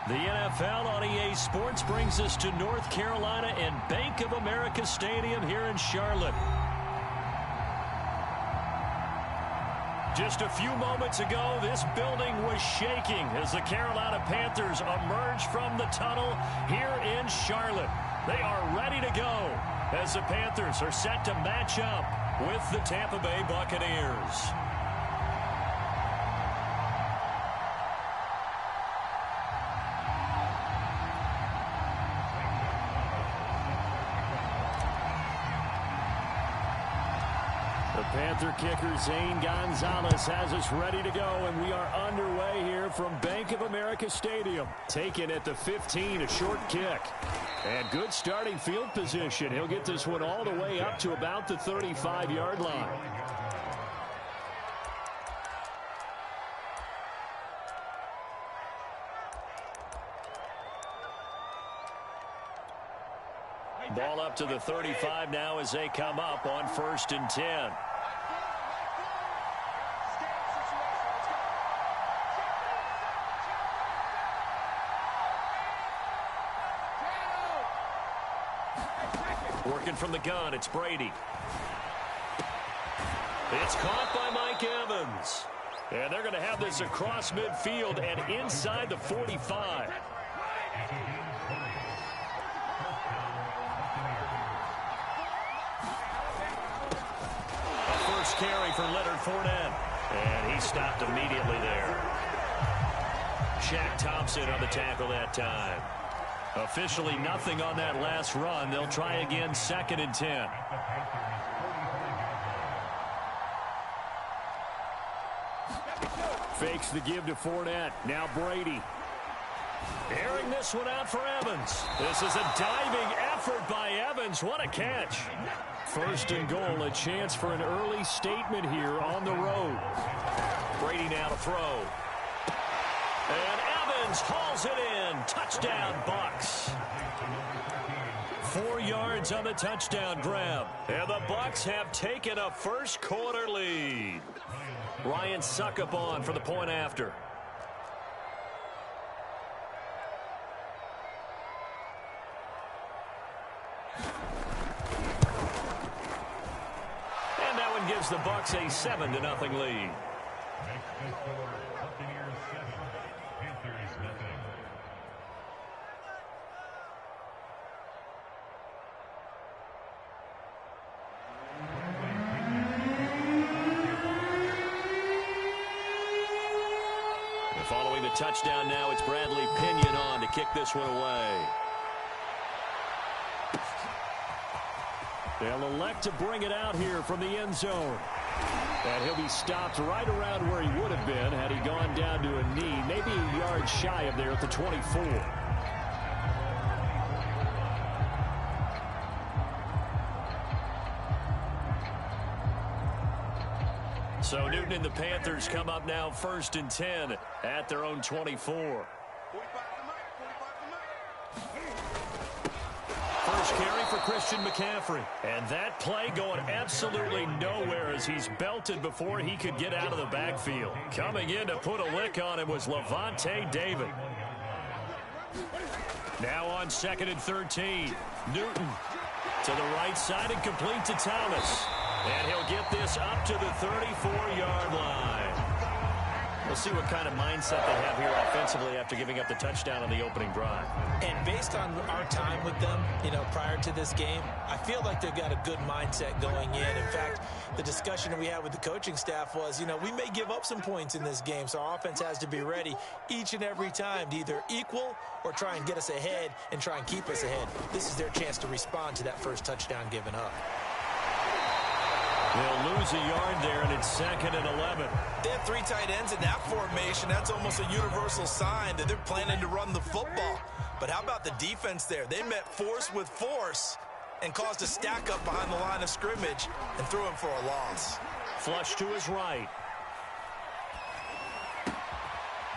The NFL on EA Sports brings us to North Carolina and Bank of America Stadium here in Charlotte. Just a few moments ago, this building was shaking as the Carolina Panthers emerged from the tunnel here in Charlotte. They are ready to go as the Panthers are set to match up with the Tampa Bay Buccaneers. Panther kicker Zane Gonzalez has us ready to go, and we are underway here from Bank of America Stadium. Taken at the 15, a short kick. And good starting field position. He'll get this one all the way up to about the 35-yard line. Ball up to the 35 now as they come up on 1st and 10. Working from the gun, it's Brady. It's caught by Mike Evans. And they're going to have this across midfield and inside the 45. A first carry for Leonard Fournette. And he stopped immediately there. Shaq Thompson on the tackle that time. Officially nothing on that last run. They'll try again 2nd and 10. Fakes the give to Fournette. Now Brady. Airing this one out for Evans. This is a diving effort by Evans. What a catch. 1st and goal, a chance for an early statement here on the road. Brady now to throw. And Evans hauls it in. Touchdown, Bucs. 4 yards on the touchdown grab. And the Bucs have taken a first quarter lead. Ryan Suckup on for the point after. And that one gives the Bucs a 7-0 lead. Following the touchdown now, it's Bradley Pinion on to kick this one away. They'll elect to bring it out here from the end zone. And he'll be stopped right around where he would have been had he gone down to a knee, maybe a yard shy of there at the 24. So Newton and the Panthers come up now 1st and 10 at their own 24. First carry for Christian McCaffrey. And that play going absolutely nowhere as he's belted before he could get out of the backfield. Coming in to put a lick on him was Levante David. Now on 2nd and 13. Newton to the right side and complete to Thomas. And he'll get this up to the 34-yard line. We'll see what kind of mindset they have here offensively after giving up the touchdown on the opening drive. And based on our time with them, prior to this game, I feel like they've got a good mindset going in. In fact, the discussion that we had with the coaching staff was, we may give up some points in this game, so our offense has to be ready each and every time to either equal or try and get us ahead and try and keep us ahead. This is their chance to respond to that first touchdown given up. They'll lose a yard there, and it's 2nd and 11. They have 3 tight ends in that formation. That's almost a universal sign that they're planning to run the football. But how about the defense there? They met force with force and caused a stack up behind the line of scrimmage and threw him for a loss. Flush to his right.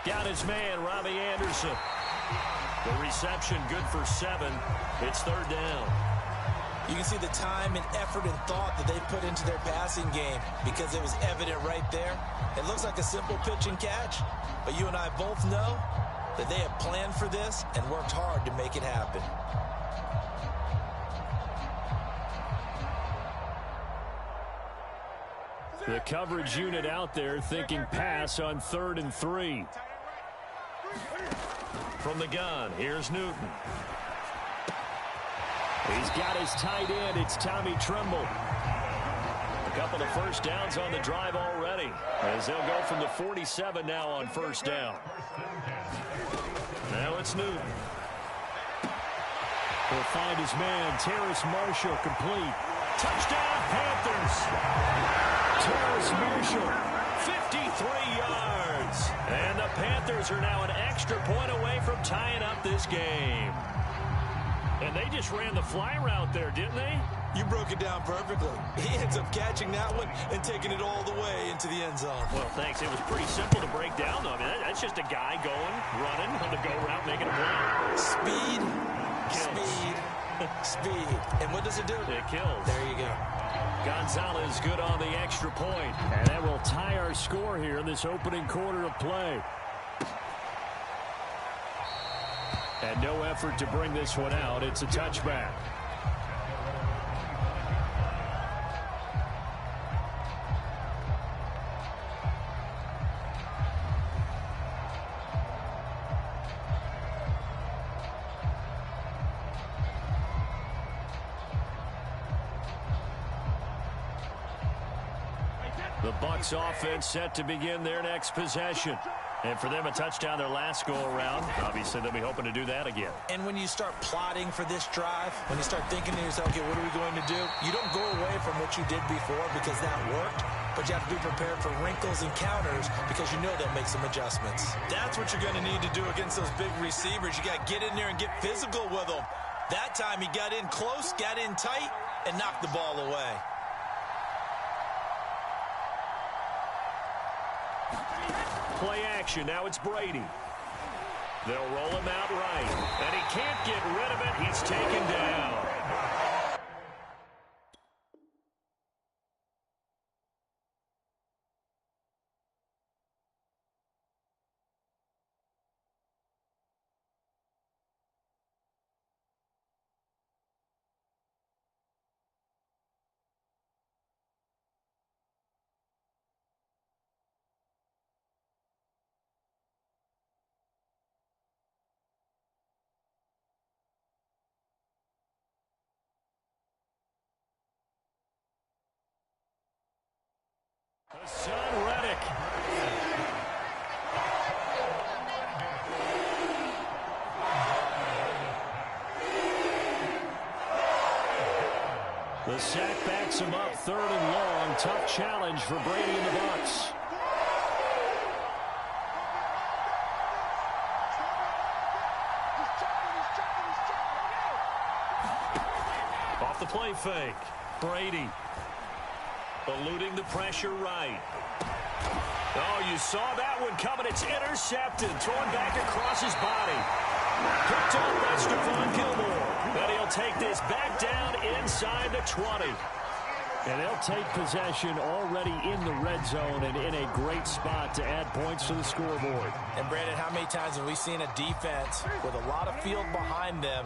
Got his man, Robbie Anderson. The reception good for 7. It's 3rd down. You can see the time and effort and thought that they put into their passing game because it was evident right there. It looks like a simple pitch and catch, but you and I both know that they have planned for this and worked hard to make it happen. The coverage unit out there thinking pass on 3rd and 3. From the gun, here's Newton. He's got his tight end. It's Tommy Tremble. A couple of first downs on the drive already, as they'll go from the 47 now on first down. Now it's Newton. He'll find his man, Terrace Marshall, complete. Touchdown, Panthers. Terrace Marshall, 53 yards. And the Panthers are now an extra point away from tying up this game. And they just ran the fly route there, didn't they? You broke it down perfectly. He ends up catching that one and taking it all the way into the end zone. Well, thanks. It was pretty simple to break down, though. I mean, that's just a guy going, running on the go route, making a play. Speed, speed, speed. And what does it do? It kills. There you go. Gonzalez good on the extra point. And that will tie our score here in this opening quarter of play. And no effort to bring this one out. It's a touchback. The Bucs offense set to begin their next possession. And for them, a touchdown their last go-around. Obviously, they'll be hoping to do that again. And when you start plotting for this drive, when you start thinking to yourself, okay, what are we going to do? You don't go away from what you did before because that worked, but you have to be prepared for wrinkles and counters because you know they'll make some adjustments. That's what you're going to need to do against those big receivers. You got to get in there and get physical with them. That time he got in close, got in tight, and knocked the ball away. Play action. Now it's Brady. They'll roll him out right. And he can't get rid of it. He's taken down. Hassan Reddick. The sack backs him up, 3rd and long. Tough challenge for Brady and the Bucs. Off the play fake. Brady. Eluding the pressure right. Oh, you saw that one coming. It's intercepted. Thrown back across his body. Picked up by Stephon Gilmore. And he'll take this back down inside the 20. And they'll take possession already in the red zone and in a great spot to add points to the scoreboard. And, Brandon, how many times have we seen a defense with a lot of field behind them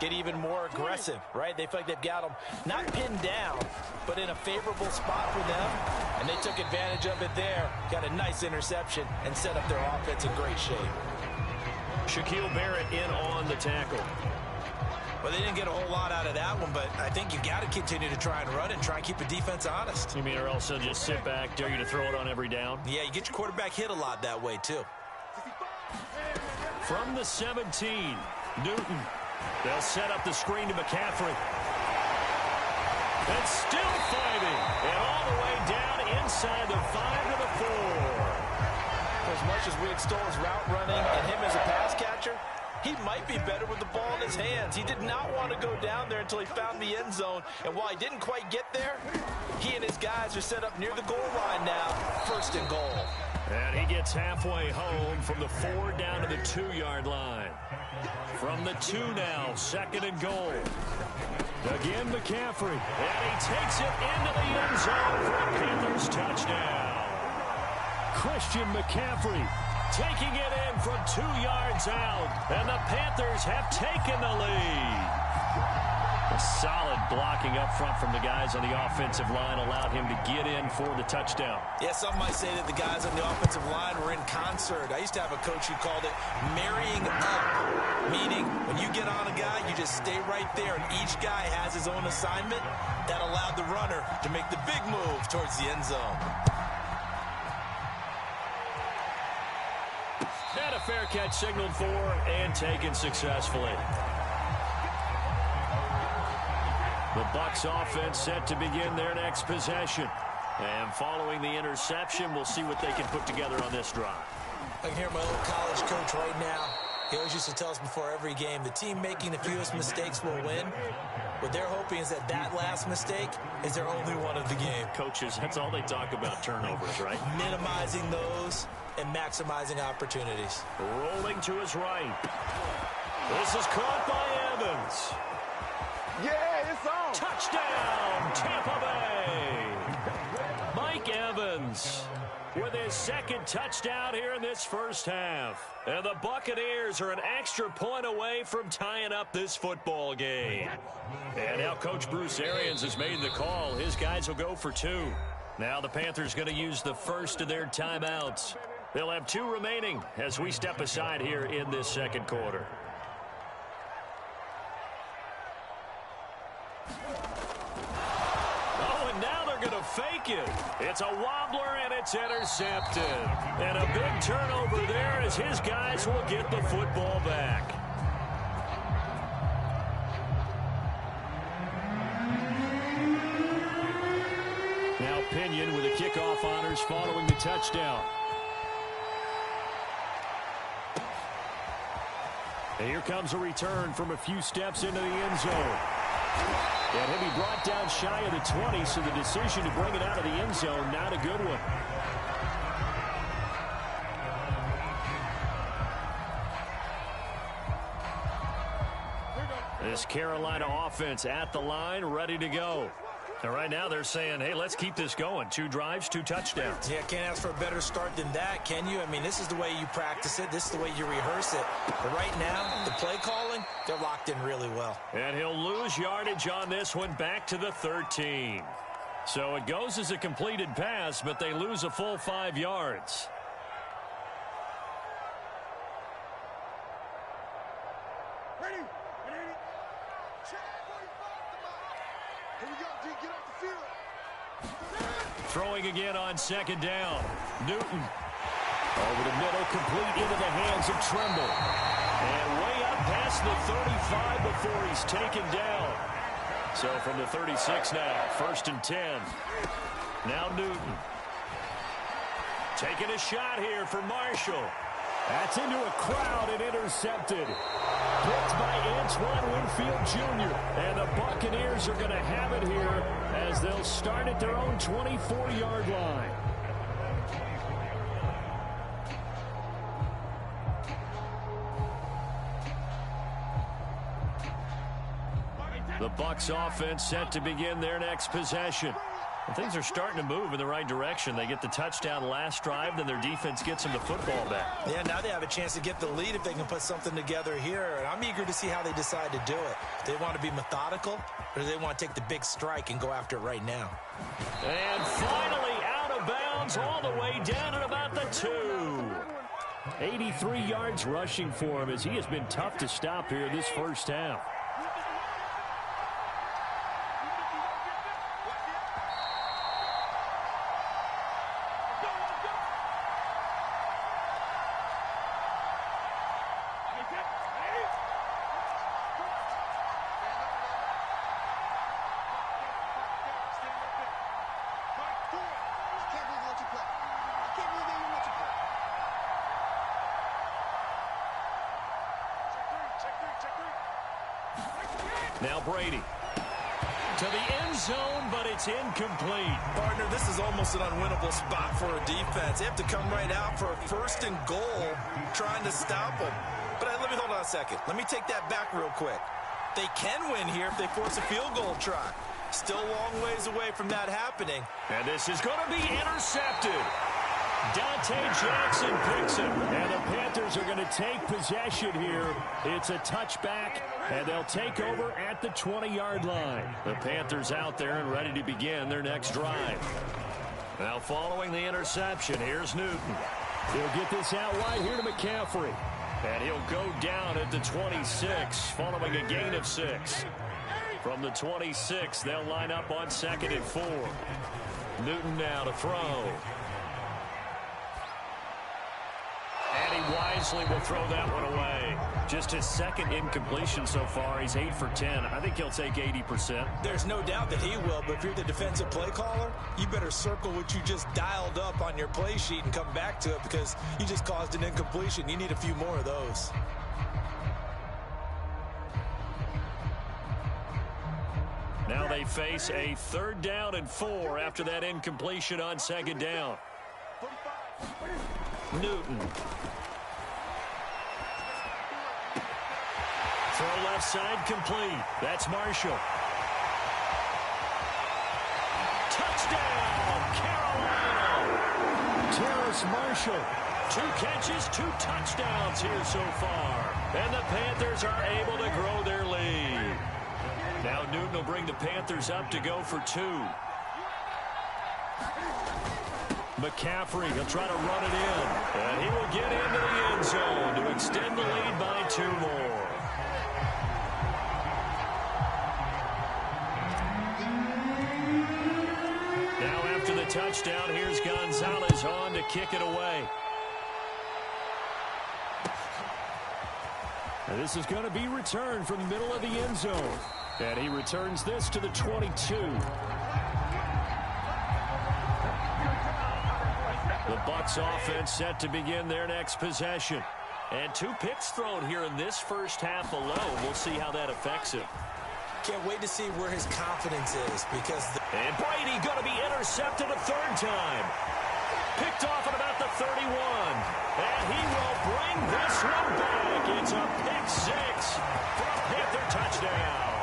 get even more aggressive, right? They feel like they've got them not pinned down, but in a favorable spot for them, and they took advantage of it there, got a nice interception, and set up their offense in great shape. Shaquille Barrett in on the tackle. Well, they didn't get a whole lot out of that one, but I think you got to continue to try and run and try and keep the defense honest. You mean, or else they'll just sit back, dare you to throw it on every down? Yeah, you get your quarterback hit a lot that way, too. From the 17, Newton. They'll set up the screen to McCaffrey. And still fighting. And all the way down inside the 5 to the 4. As much as we extol his route running and him as a pass catcher, he might be better with the ball in his hands. He did not want to go down there until he found the end zone. And while he didn't quite get there, he and his guys are set up near the goal line now. 1st and goal. And he gets halfway home from the 4 down to the 2-yard line. From the 2 now, 2nd and goal. Again, McCaffrey. And he takes it into the end zone for a Panthers touchdown. Christian McCaffrey taking it in from 2 yards out. And the Panthers have taken the lead. A solid blocking up front from the guys on the offensive line allowed him to get in for the touchdown. Yeah, some might say that the guys on the offensive line were in concert. I used to have a coach who called it marrying up, meaning when you get on a guy, you just stay right there, and each guy has his own assignment. That allowed the runner to make the big move towards the end zone. And a fair catch signaled for and taken successfully. The Bucs offense set to begin their next possession. And following the interception, we'll see what they can put together on this drive. I can hear my old college coach right now. He always used to tell us before every game, the team making the fewest mistakes will win. What they're hoping is that that last mistake is their only one of the game. Coaches, that's all they talk about, turnovers, right? Minimizing those and maximizing opportunities. Rolling to his right. This is caught by Evans. Yeah, it's on. Touchdown, Tampa Bay. Mike Evans with his second touchdown here in this first half. And the Buccaneers are an extra point away from tying up this football game. And now Coach Bruce Arians has made the call. His guys will go for 2. Now the Panthers going to use the first of their timeouts. They'll have 2 remaining as we step aside here in this second quarter. Fake it. It's a wobbler, and it's intercepted. And a big turnover there as his guys will get the football back. Now Pinion with the kickoff honors following the touchdown. And here comes a return from a few steps into the end zone. And he'll be brought down shy of the 20, so the decision to bring it out of the end zone, not a good one. This Carolina offense at the line, ready to go. And right now they're saying, hey, let's keep this going. 2 drives, 2 touchdowns. Yeah, can't ask for a better start than that, can you? I mean, this is the way you practice it. This is the way you rehearse it. But right now, the play calling, they're locked in really well. And he'll lose yardage on this one back to the 13. So it goes as a completed pass, but they lose a full 5 yards. Throwing again on second down. Newton over the middle, complete into the hands of Trimble. And way up past the 35 before he's taken down. So from the 36 now, 1st and 10. Now Newton. Taking a shot here for Marshall. That's into a crowd and intercepted. Picked by Antoine Winfield Jr. And the Buccaneers are going to have it here as they'll start at their own 24-yard line. The Bucs offense set to begin their next possession. And things are starting to move in the right direction. They get the touchdown last drive, then their defense gets them the football back. Yeah, now they have a chance to get the lead if they can put something together here. And I'm eager to see how they decide to do it. Do they want to be methodical, or do they want to take the big strike and go after it right now? And finally out of bounds all the way down at about the 2. 83 yards rushing for him as he has been tough to stop here this first half. Now Brady to the end zone, but it's incomplete. Partner, this is almost an unwinnable spot for a defense. They have to come right out for a 1st and goal, trying to stop them. But let me hold on a second. Let me take that back real quick. They can win here if they force a field goal try. Still a long ways away from that happening. And this is going to be intercepted. Dante Jackson picks it. And the Panthers are going to take possession here. It's a touchback, and they'll take over at the 20-yard line. The Panthers out there and ready to begin their next drive. Now following the interception, here's Newton. He'll get this out wide here to McCaffrey. And he'll go down at the 26 following a gain of 6. From the 26, they'll line up on 2nd and 4. Newton now to throw. And he wisely will throw that one away. Just his second incompletion so far. He's 8 for 10. I think he'll take 80%. There's no doubt that he will, but if you're the defensive play caller, you better circle what you just dialed up on your play sheet and come back to it because you just caused an incompletion. You need a few more of those. Now they face a 3rd down and 4 after that incompletion on 2nd down. Newton. Throw left side complete. That's Marshall. Touchdown, Carolina! Terrace Marshall. 2 catches, 2 touchdowns here so far. And the Panthers are able to grow their lead. Now Newton will bring the Panthers up to go for 2. McCaffrey, he'll try to run it in. And he will get into the end zone to extend the lead by 2 more. Now after the touchdown, here's Gonzalez on to kick it away. And this is going to be returned from the middle of the end zone. And he returns this to the 22. The Bucs offense set to begin their next possession. And 2 picks thrown here in this first half alone. We'll see how that affects him. Can't wait to see where his confidence is because... And Brady going to be intercepted a 3rd time. Picked off at about the 31. And he will bring this one back. It's a pick 6 for a Panther touchdown.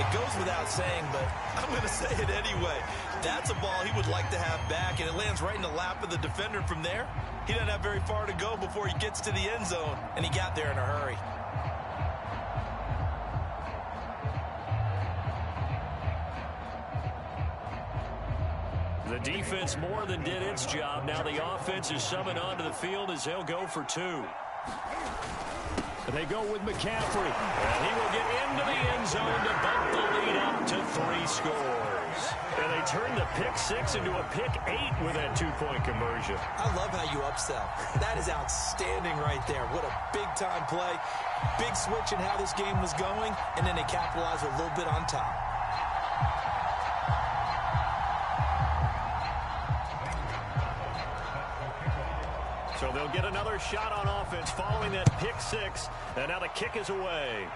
It goes without saying, but I'm going to say it anyway. That's a ball he would like to have back, and it lands right in the lap of the defender from there. He doesn't have very far to go before he gets to the end zone, and he got there in a hurry. The defense more than did its job. Now the offense is summoned onto the field as they'll go for 2. They go with McCaffrey. And he will get into the end zone to bump the lead up to 3 scores. And they turn the pick 6 into a pick 8 with that 2-point conversion. I love how you upsell. That is outstanding right there. What a big-time play. Big switch in how this game was going, and then they capitalized a little bit on top. So they'll get another shot on offense following that pick 6. And now the kick is away.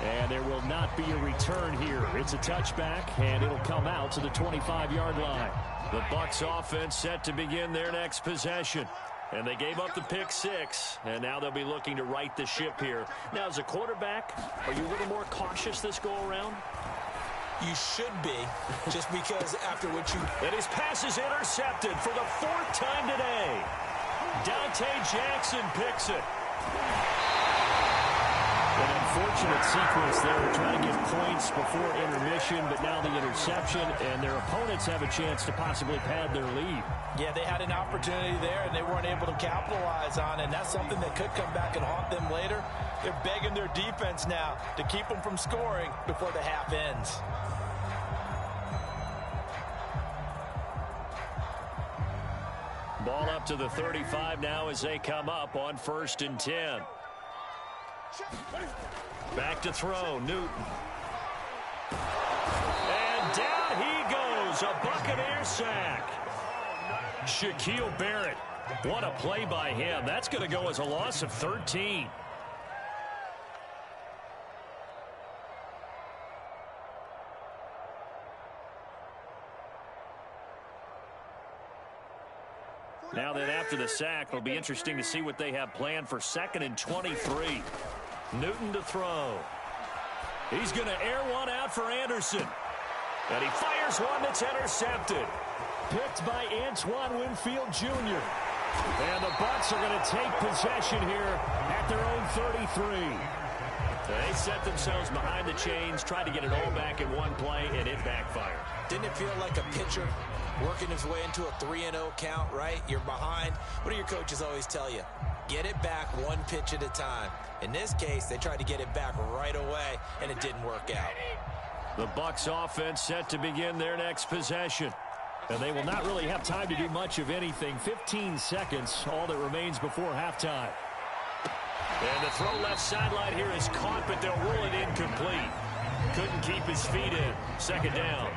And there will not be a return here. It's a touchback, and it'll come out to the 25-yard line. The Bucs offense set to begin their next possession. And they gave up the pick 6, and now they'll be looking to right the ship here. Now, as a quarterback, are you a little more cautious this go-around? You should be, just because after what you... And his pass is intercepted for the 4th time today. Dante Jackson picks it. An unfortunate sequence there, trying to get points before intermission, but now the interception, and their opponents have a chance to possibly pad their lead. Yeah, they had an opportunity there, and they weren't able to capitalize on it, and that's something that could come back and haunt them later. They're begging their defense now to keep them from scoring before the half ends. Ball up to the 35 now as they come up on 1st and 10. Back to throw, Newton. And down he goes, a Buccaneer sack. Shaquille Barrett, what a play by him. That's going to go as a loss of 13. Now then, after the sack, it'll be interesting to see what they have planned for 2nd and 23. Newton to throw. He's going to air one out for Anderson. And he fires one that's intercepted. Picked by Antoine Winfield Jr. And the Bucs are going to take possession here at their own 33. They set themselves behind the chains, tried to get it all back in one play, and it backfired. Didn't it feel like a pitcher working his way into a 3-0 count, right? You're behind. What do your coaches always tell you? Get it back one pitch at a time. In this case, they tried to get it back right away, and it didn't work out. The Bucs offense set to begin their next possession. And they will not really have time to do much of anything. 15 seconds, all that remains before halftime. And the throw left sideline here is caught, but they'll rule it incomplete. Couldn't keep his feet in. Second down.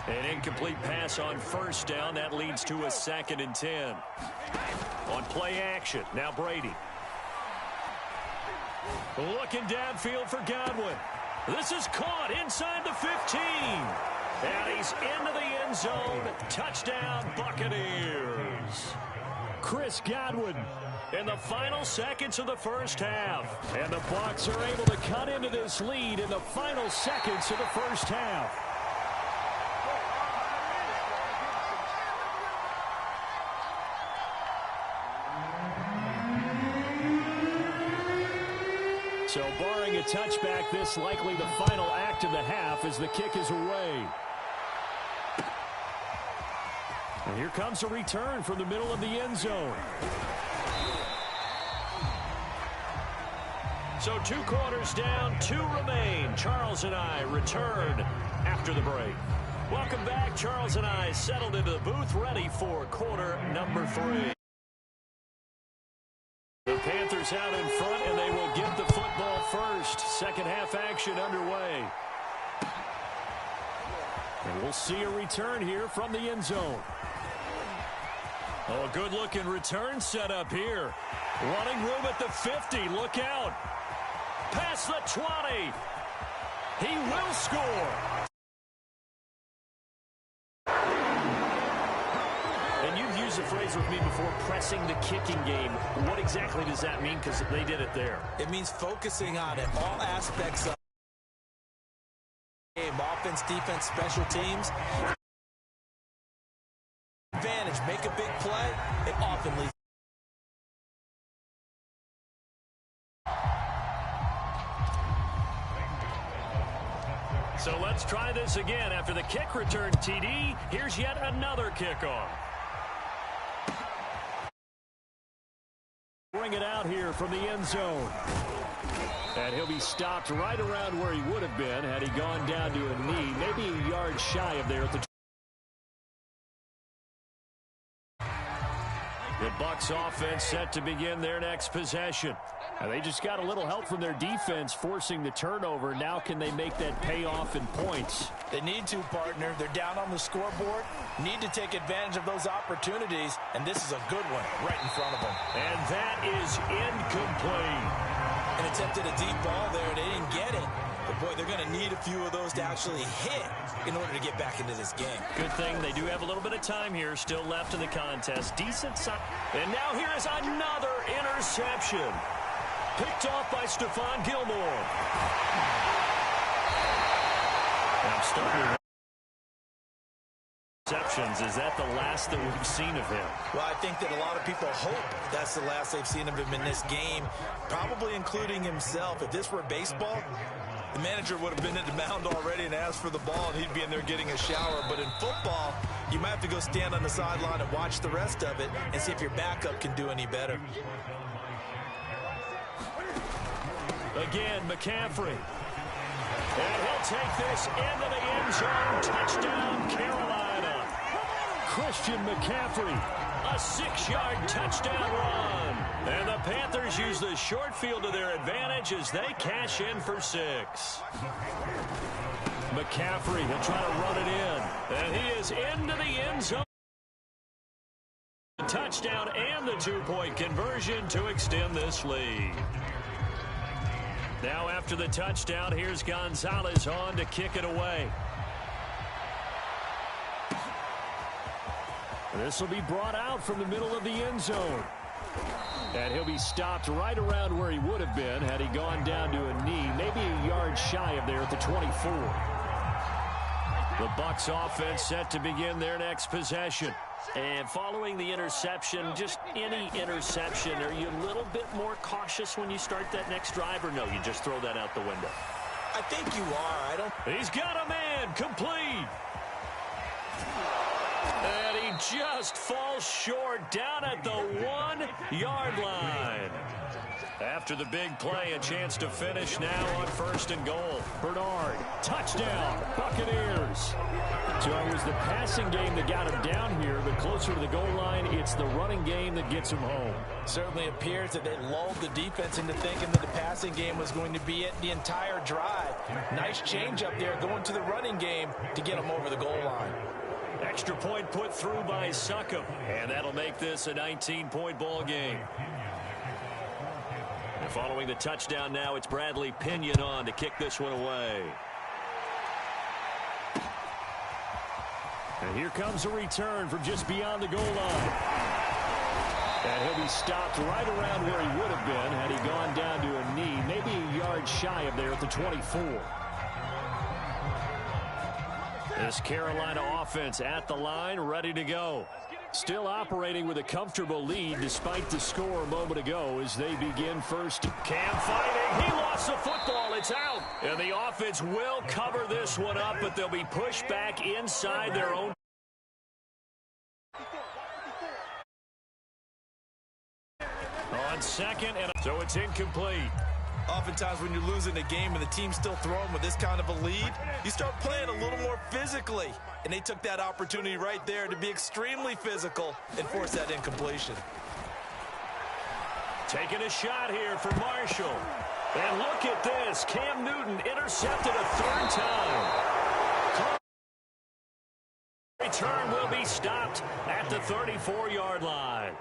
An incomplete pass on first down. That leads to a 2nd and 10. On play action, now Brady. Looking downfield for Godwin. This is caught inside the 15. And he's into the end zone. Touchdown, Buccaneers. Chris Godwin in the final seconds of the first half. And the Bucs are able to cut into this lead in the final seconds of the first half. So barring a touchback, this likely the final act of the half as the kick is away. And here comes a return from the middle of the end zone. So 2 quarters down, 2 remain. Charles and I return after the break. Welcome back. Charles and I settled into the booth, ready for quarter number 3. The Panthers out in front, and they will get the football first. Second half action underway. And we'll see a return here from the end zone. Oh, a good-looking return set up here. Running room at the 50. Look out. Past the 20. He will score. And you've used the phrase with me before, pressing the kicking game. What exactly does that mean? Because they did it there. It means focusing on it, all aspects of the game, offense, defense, special teams. Advantage, make a big play, it often leads. So let's try this again. After the kick return TD, here's yet another kickoff. Bring it out here from the end zone. And he'll be stopped right around where he would have been had he gone down to a knee, maybe a yard shy of there at the. The Bucs offense set to begin their next possession. Now they just got a little help from their defense forcing the turnover. Now can they make that pay off in points? They need to, partner. They're down on the scoreboard. Need to take advantage of those opportunities. And this is a good one right in front of them. And that is incomplete. And attempted a deep ball there. They didn't get it. But, boy, they're going to need a few of those to actually hit in order to get back into this game. Good thing they do have a little bit of time here still left in the contest. Decent sign. And now here is another interception. Picked off by Stephon Gilmore. I'm starting interceptions. Is that the last that we've seen of him? Well, I think that a lot of people hope that's the last they've seen of him in this game, probably including himself. If this were baseball, the manager would have been at the mound already and asked for the ball, and he'd be in there getting a shower. But in football, you might have to go stand on the sideline and watch the rest of it and see if your backup can do any better. Again, McCaffrey. And he'll take this into the end zone. Touchdown, Carolina. Christian McCaffrey, a 6-yard touchdown run. And the Panthers use the short field to their advantage as they cash in for 6. McCaffrey, he'll try to run it in. And he is into the end zone. The touchdown and the 2-point conversion to extend this lead. Now after the touchdown, here's Gonzalez on to kick it away. This will be brought out from the middle of the end zone. And he'll be stopped right around where he would have been had he gone down to a knee, maybe a yard shy of there at the 24. The Bucs offense set to begin their next possession. And following the interception, just any interception, are you a little bit more cautious when you start that next drive, or no, you just throw that out the window? I think you are. He's got a man, complete. And he just falls short down at the 1-yard line. After the big play, a chance to finish now on 1st and goal. Bernard, touchdown, Buccaneers. So it was the passing game that got him down here, but closer to the goal line, it's the running game that gets him home. Certainly appears that they lulled the defense into thinking that the passing game was going to be it the entire drive. Nice change up there going to the running game to get him over the goal line. Extra point put through by Succop, and that'll make this a 19-point ball game. And following the touchdown now, it's Bradley Pinion on to kick this one away. And here comes a return from just beyond the goal line. And he'll be stopped right around where he would have been had he gone down to a knee, maybe a yard shy of there at the 24. This Carolina offense at the line, ready to go. Still operating with a comfortable lead despite the score a moment ago as they begin first. Cam fighting. He lost the football. It's out. And the offense will cover this one up, but they'll be pushed back inside their own. On second, and so it's incomplete. Oftentimes when you're losing a game and the team's still throwing with this kind of a lead, you start playing a little more physically. And they took that opportunity right there to be extremely physical and force that incompletion. Taking a shot here for Marshall. And look at this. Cam Newton intercepted a 3rd time. Return will be stopped at the 34-yard line.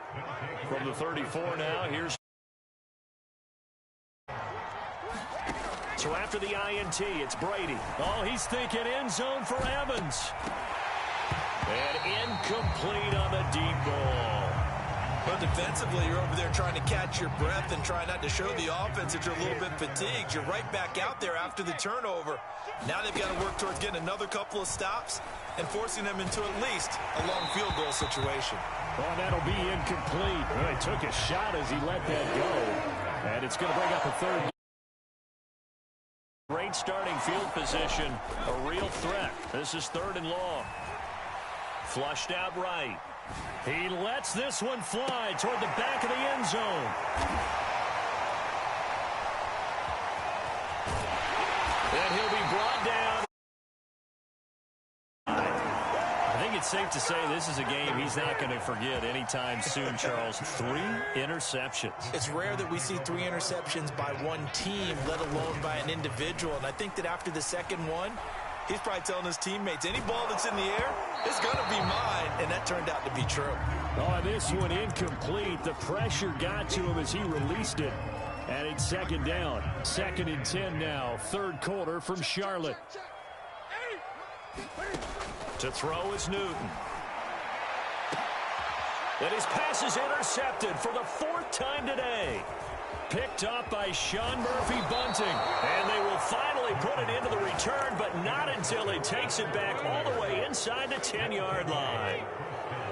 From the 34 now, here's. So after the INT, it's Brady. Oh, he's thinking end zone for Evans. And incomplete on the deep ball. But defensively, you're over there trying to catch your breath and try not to show the offense that you're a little bit fatigued. You're right back out there after the turnover. Now they've got to work towards getting another couple of stops and forcing them into at least a long field goal situation. Oh, that'll be incomplete. Well, he took a shot as he let that go. And it's going to bring up a 3rd. Great starting field position, a real threat. This is 3rd and long. Flushed out right. He lets this one fly toward the back of the end zone. And he'll be brought down. I think it's safe to say this is a game he's not going to forget anytime soon, Charles. 3 interceptions. It's rare that we see 3 interceptions by one team, let alone by an individual. And I think that after the second one, he's probably telling his teammates, any ball that's in the air, it's going to be mine. And that turned out to be true. Oh, this one incomplete. The pressure got to him as he released it. And it's 2nd down. 2nd and 10 now. 3rd quarter from Charlotte. To throw is Newton. And his pass is intercepted for the 4th time today. Picked up by Sean Murphy-Bunting. And they will finally put it into the return, but not until he takes it back all the way inside the 10-yard line.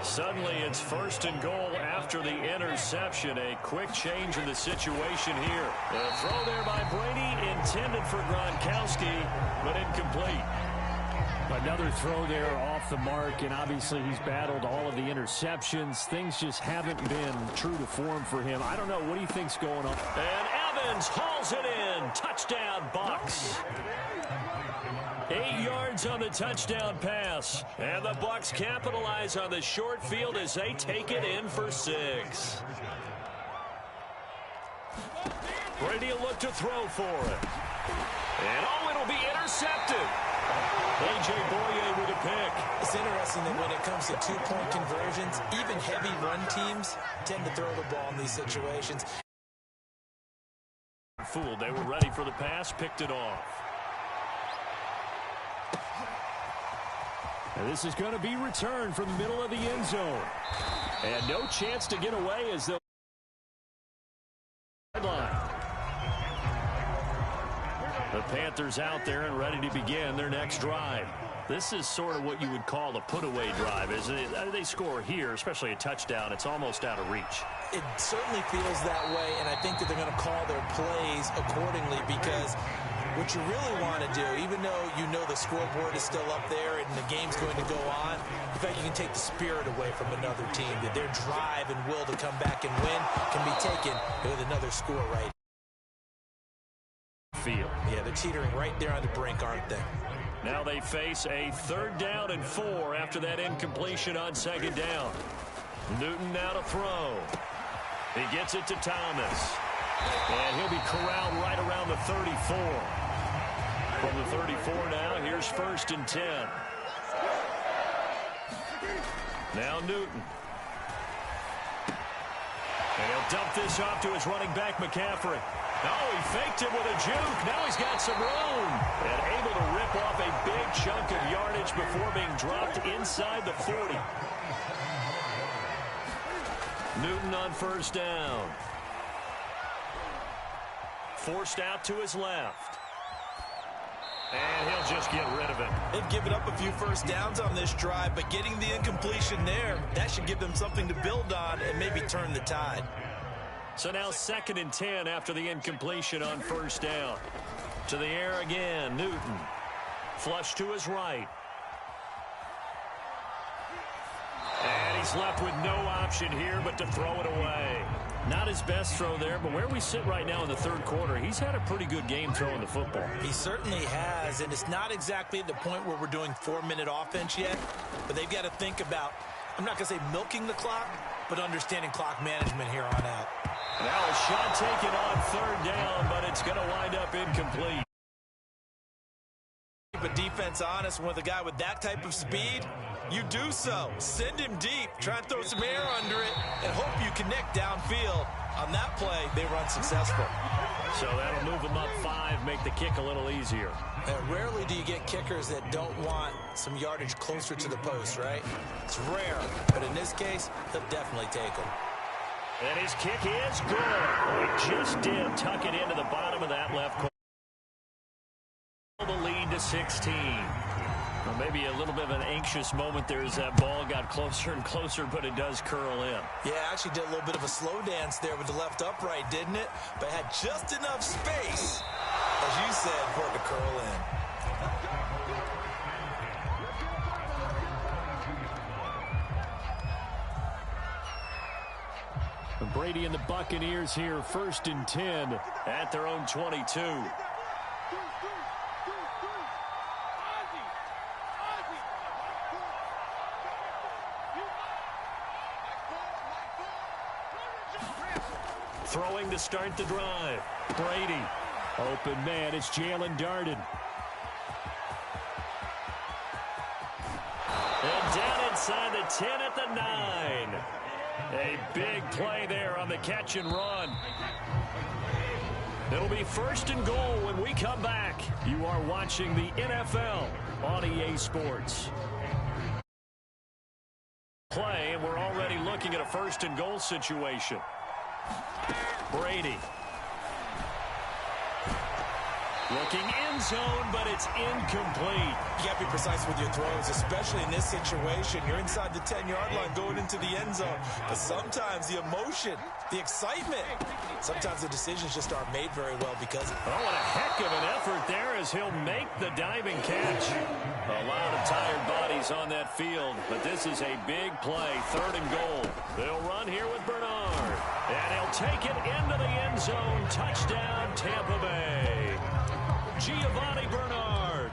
Suddenly it's 1st and goal after the interception. A quick change in the situation here. The throw there by Brady intended for Gronkowski, but incomplete. Another throw there off the mark, and obviously he's battled all of the interceptions. Things just haven't been true to form for him. I don't know. What do you think's going on? And Evans hauls it in. Touchdown, Bucs. 8 yards on the touchdown pass. And the Bucs capitalize on the short field as they take it in for 6. Brady will look to throw for it. And oh, it'll be intercepted. A.J. Boye with a pick. It's interesting that when it comes to 2-point conversions, even heavy run teams tend to throw the ball in these situations. Fooled. They were ready for the pass, picked it off. And this is going to be returned from the middle of the end zone. And no chance to get away as they'll The Panthers out there and ready to begin their next drive. This is sort of what you would call a put-away drive. As they score here, especially a touchdown, it's almost out of reach. It certainly feels that way, and I think that they're going to call their plays accordingly, because what you really want to do, even though you know the scoreboard is still up there and the game's going to go on, in fact, you can take the spirit away from another team, that their drive and will to come back and win can be taken with another score right field. Yeah, they're teetering right there on the brink, aren't they? Now they face a 3rd down and 4 after that incompletion on 2nd down. Newton now to throw. He gets it to Thomas. And he'll be corralled right around the 34. From the 34 now, here's 1st and 10. Now Newton. And he'll dump this off to his running back, McCaffrey. Oh, he faked it with a juke. Now he's got some room. And able to rip off a big chunk of yardage before being dropped inside the 40. Newton on 1st down. Forced out to his left. And he'll just get rid of it. They've given up a few 1st downs on this drive, but getting the incompletion there, that should give them something to build on and maybe turn the tide. So now 2nd and 10 after the incompletion on 1st down. To the air again, Newton. Flush to his right. And he's left with no option here but to throw it away. Not his best throw there, but where we sit right now in the 3rd quarter, he's had a pretty good game throwing the football. He certainly has, and it's not exactly at the point where we're doing 4-minute offense yet, but they've got to think about, I'm not going to say milking the clock, but understanding clock management here on out. Now a shot taken on 3rd down, but it's going to wind up incomplete. Keep a defense honest with a guy with that type of speed. You do so. Send him deep. Try and throw some air under it and hope you connect downfield. On that play, they run successful. So that'll move them up 5, make the kick a little easier. Rarely do you get kickers that don't want some yardage closer to the post, right? It's rare, but in this case, they'll definitely take them. And his kick is good. He just did tuck it into the bottom of that left corner. The lead to 16. Well, maybe a little bit of an anxious moment there as that ball got closer and closer, but it does curl in. Yeah, actually did a little bit of a slow dance there with the left upright, didn't it? But had just enough space, as you said, for it to curl in. Brady and the Buccaneers here, 1st and 10 at their own 22. Throwing to start the drive. Brady. Open man, it's Jalen Darden. And down inside the 10 at the 9. A big play there on the catch and run. It'll be 1st and goal when we come back. You are watching the NFL on EA Sports. Play, and we're already looking at a 1st and goal situation. Brady. Looking end zone, but it's incomplete. You got to be precise with your throws, especially in this situation. You're inside the 10-yard line going into the end zone. But sometimes the emotion, the excitement, sometimes the decisions just aren't made very well because of it. Oh, what a heck of an effort there as he'll make the diving catch. A lot of tired bodies on that field, but this is a big play, 3rd and goal. They'll run here with Bernard, and he'll take it into the end zone. Touchdown, Tampa Bay. Giovanni Bernard,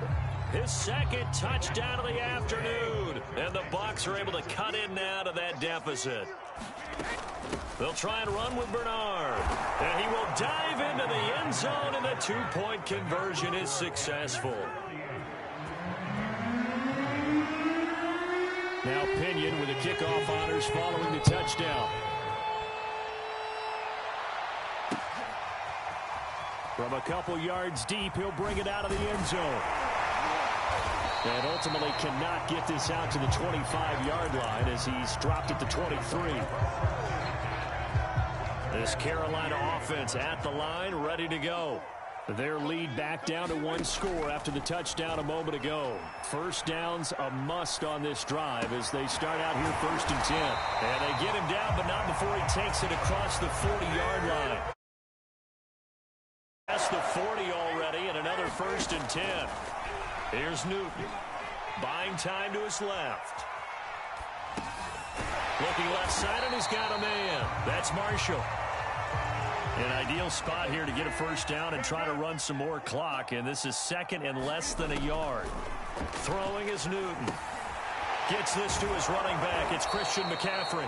his 2nd touchdown of the afternoon, and the Bucs are able to cut in now to that deficit. They'll try and run with Bernard, and he will dive into the end zone, and the 2-point conversion is successful. Now Pinion with the kickoff honors following the touchdown. From a couple yards deep, he'll bring it out of the end zone. And ultimately cannot get this out to the 25-yard line as he's dropped at the 23. This Carolina offense at the line, ready to go. Their lead back down to one score after the touchdown a moment ago. First down's a must on this drive as they start out here 1st and 10. And they get him down, but not before he takes it across the 40-yard line. That's the 40 already, and another 1st and 10. Here's Newton. Buying time to his left. Looking left side, and he's got a man. That's Marshall. An ideal spot here to get a first down and try to run some more clock, and this is 2nd and less than a yard. Throwing is Newton. Gets this to his running back. It's Christian McCaffrey.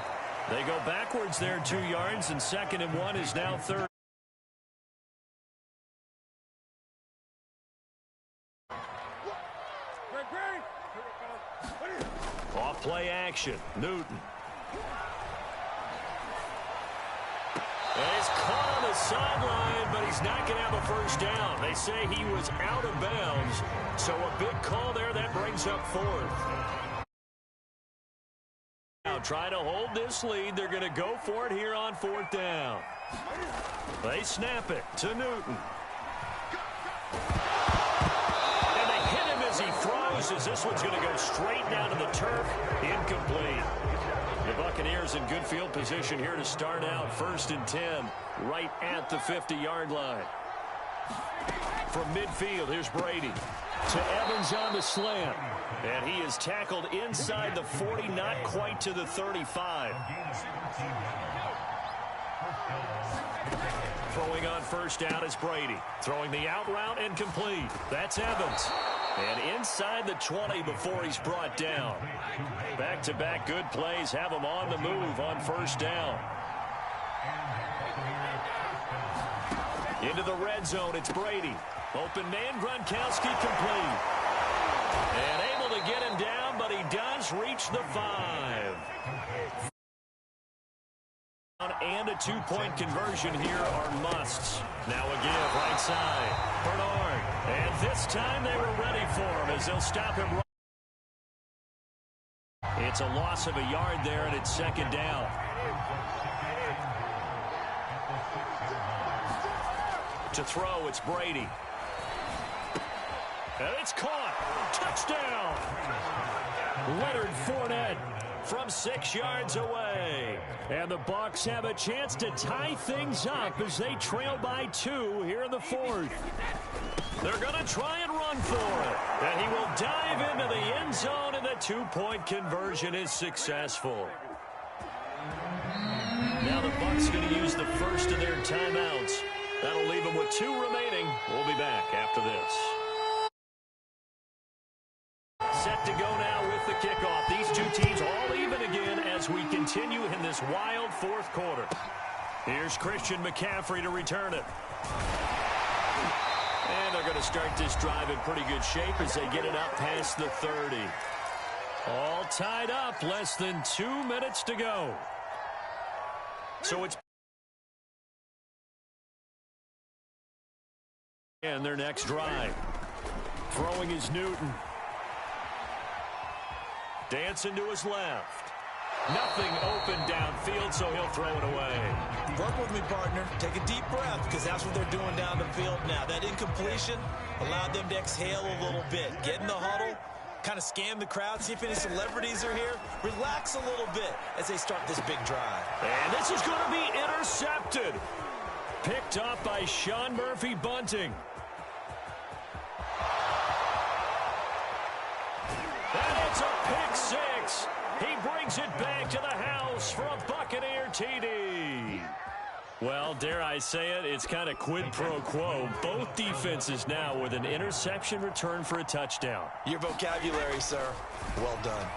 They go backwards there 2 yards, and 2nd and 1 is now 3rd. Off play action. Newton. He's caught on the sideline, but he's not going to have a first down. They say he was out of bounds, so a big call there that brings up 4th. Now trying to hold this lead. They're going to go for it here on 4th down. They snap it to Newton. And they hit him as he throws, as this one's going to go straight down to the turf. Incomplete. The Buccaneers in good field position here to start out 1st and 10, right at the 50-yard line. From midfield, here's Brady. To Evans on the slant. And he is tackled inside the 40, not quite to the 35. Throwing on 1st down is Brady. Throwing the out route and complete. That's Evans. And inside the 20 before he's brought down. Back-to-back good plays have him on the move on 1st down. Into the red zone, it's Brady. Open man, Gronkowski complete. And able to get him down, but he does reach the 5. And a 2-point conversion here are musts. Now a give right side. Bernard. And this time they were ready for him as they'll stop him. It's a loss of a yard there, and it's 2nd down. To throw, it's Brady. And it's caught. Touchdown. Leonard Fournette from 6 yards away. And the Bucs have a chance to tie things up as they trail by 2 here in the 4th. They're going to try and run for it. And he will dive into the end zone, and the 2-point conversion is successful. Now the Bucs going to use the first of their timeouts. That'll leave them with 2 remaining. We'll be back after this. Set to go now with the kickoff. These two teams all even again as we continue in this wild 4th quarter. Here's Christian McCaffrey to return it. And they're going to start this drive in pretty good shape as they get it up past the 30. All tied up, less than 2 minutes to go. So it's and their next drive. Throwing is Newton. Dancing to his left. Nothing open downfield, so he'll throw it away. Work with me, partner. Take a deep breath, because that's what they're doing down the field now. That incompletion allowed them to exhale a little bit. Get in the huddle, kind of scan the crowd, see if any celebrities are here. Relax a little bit as they start this big drive. And this is going to be intercepted. Picked up by Sean Murphy-Bunting. And it's a pick 6. He brings it back to the house for a Buccaneer TD. Well, dare I say it, it's kind of quid pro quo. Both defenses now with an interception return for a touchdown. Your vocabulary, sir. Well done.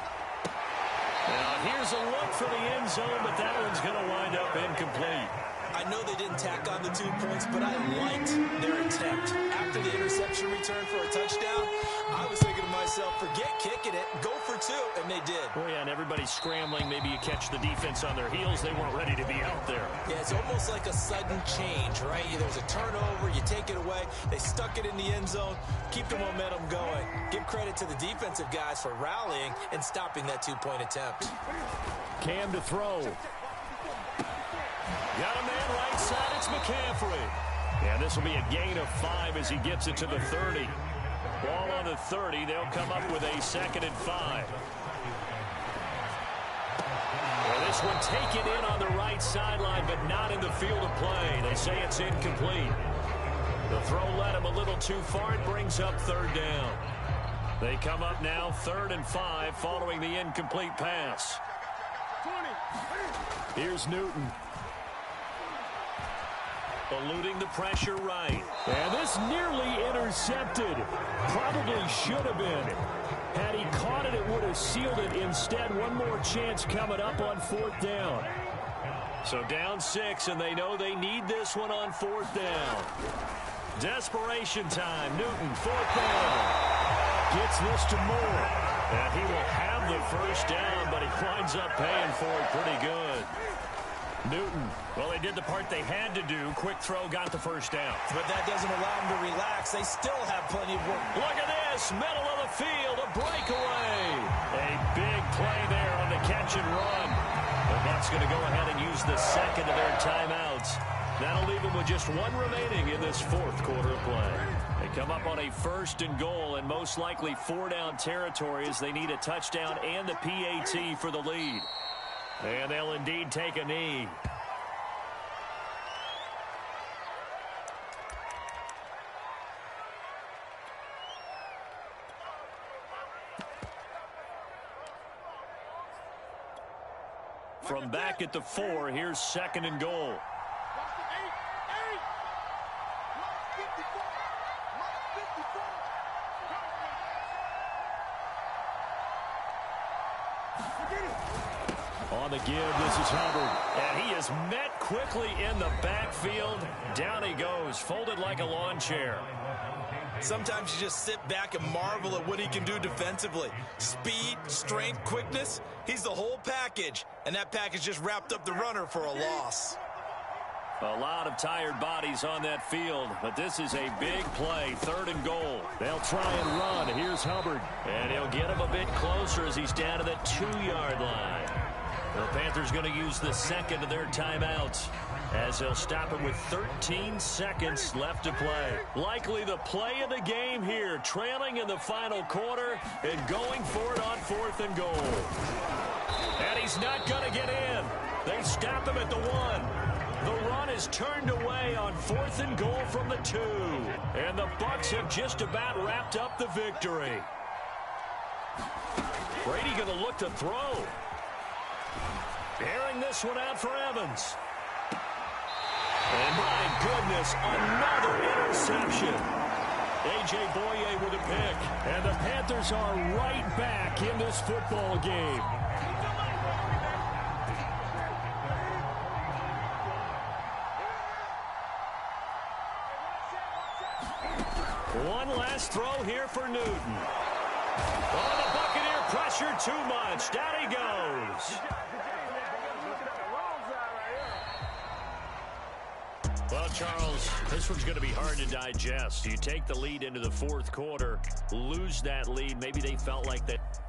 Now, here's a look for the end zone, but that one's going to wind up incomplete. I know they didn't tack on the 2 points, but I liked their attempt. After the interception return for a touchdown, I was thinking to myself, forget kicking it, go for 2, and they did. Well, yeah, and everybody's scrambling. Maybe you catch the defense on their heels. They weren't ready to be out there. Yeah, it's almost like a sudden change, right? There's a turnover, you take it away. They stuck it in the end zone. Keep the momentum going. Give credit to the defensive guys for rallying and stopping that 2-point attempt. Cam to throw. Got a man right side. It's McCaffrey. And this will be a gain of 5 as he gets it to the 30. Ball on the 30. They'll come up with a 2nd and 5. Well, this one taken in on the right sideline, but not in the field of play. They say it's incomplete. The throw led him a little too far. It brings up 3rd down. They come up now 3rd and 5 following the incomplete pass. Here's Newton. Eluding the pressure right. And this nearly intercepted. Probably should have been. Had he caught it, it would have sealed it. Instead, one more chance coming up on 4th down. So down 6, and they know they need this one on 4th down. Desperation time. Newton, 4th down. Gets this to Moore. And he will have the 1st down, but he winds up paying for it pretty good. Newton, well, they did the part they had to do. Quick throw, got the 1st down. But that doesn't allow them to relax. They still have plenty of work. Look at this, middle of the field, a breakaway. A big play there on the catch and run. The Bucs going to go ahead and use the 2nd of their timeouts. That'll leave them with just 1 remaining in this 4th quarter of play. They come up on a 1st and goal and most likely 4-down territory as they need a touchdown and the PAT for the lead. And they'll indeed take a knee. From back at the 4, here's 2nd and goal. On the give, this is Hubbard. And he is met quickly in the backfield. Down he goes, folded like a lawn chair. Sometimes you just sit back and marvel at what he can do defensively. Speed, strength, quickness. He's the whole package. And that package just wrapped up the runner for a loss. A lot of tired bodies on that field, but this is a big play, 3rd and goal. They'll try and run. Here's Hubbard. And he'll get him a bit closer as he's down to the 2-yard line. The Panthers going to use the 2nd of their timeouts as they'll stop it with 13 seconds left to play. Likely the play of the game here, trailing in the final quarter and going for it on 4th and goal. And he's not going to get in. They stop him at the 1. The run is turned away on 4th and goal from the 2. And the Bucs have just about wrapped up the victory. Brady going to look to throw. Airing this one out for Evans. And my goodness, another interception. A.J. Boye with a pick. And the Panthers are right back in this football game. One last throw here for Newton. Oh, the Buccaneer pressure too much. Down he goes. Well, Charles, this one's going to be hard to digest. You take the lead into the 4th quarter, lose that lead. Maybe they felt like that.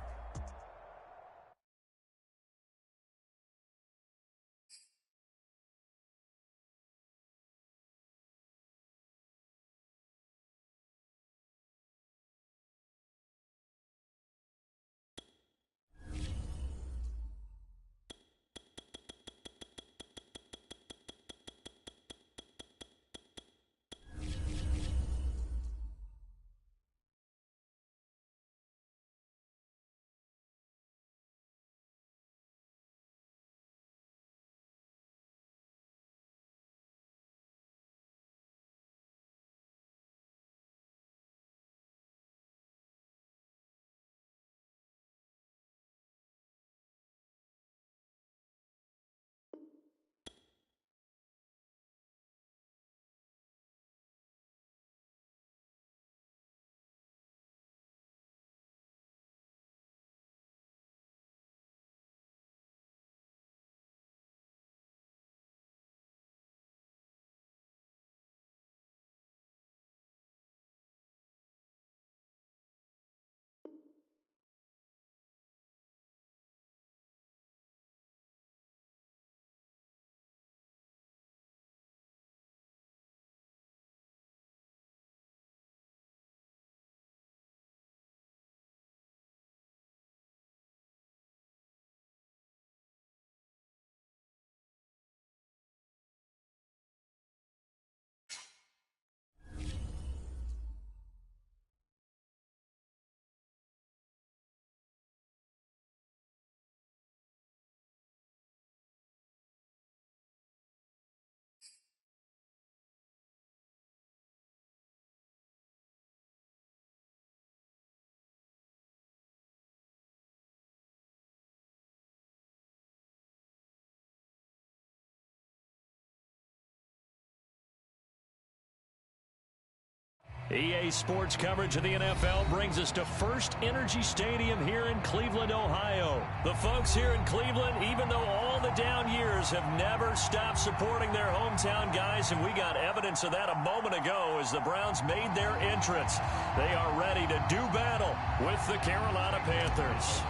EA Sports coverage of the NFL brings us to First Energy Stadium here in Cleveland, Ohio. The folks here in Cleveland, even though all the down years, have never stopped supporting their hometown guys, and we got evidence of that a moment ago as the Browns made their entrance. They are ready to do battle with the Carolina Panthers.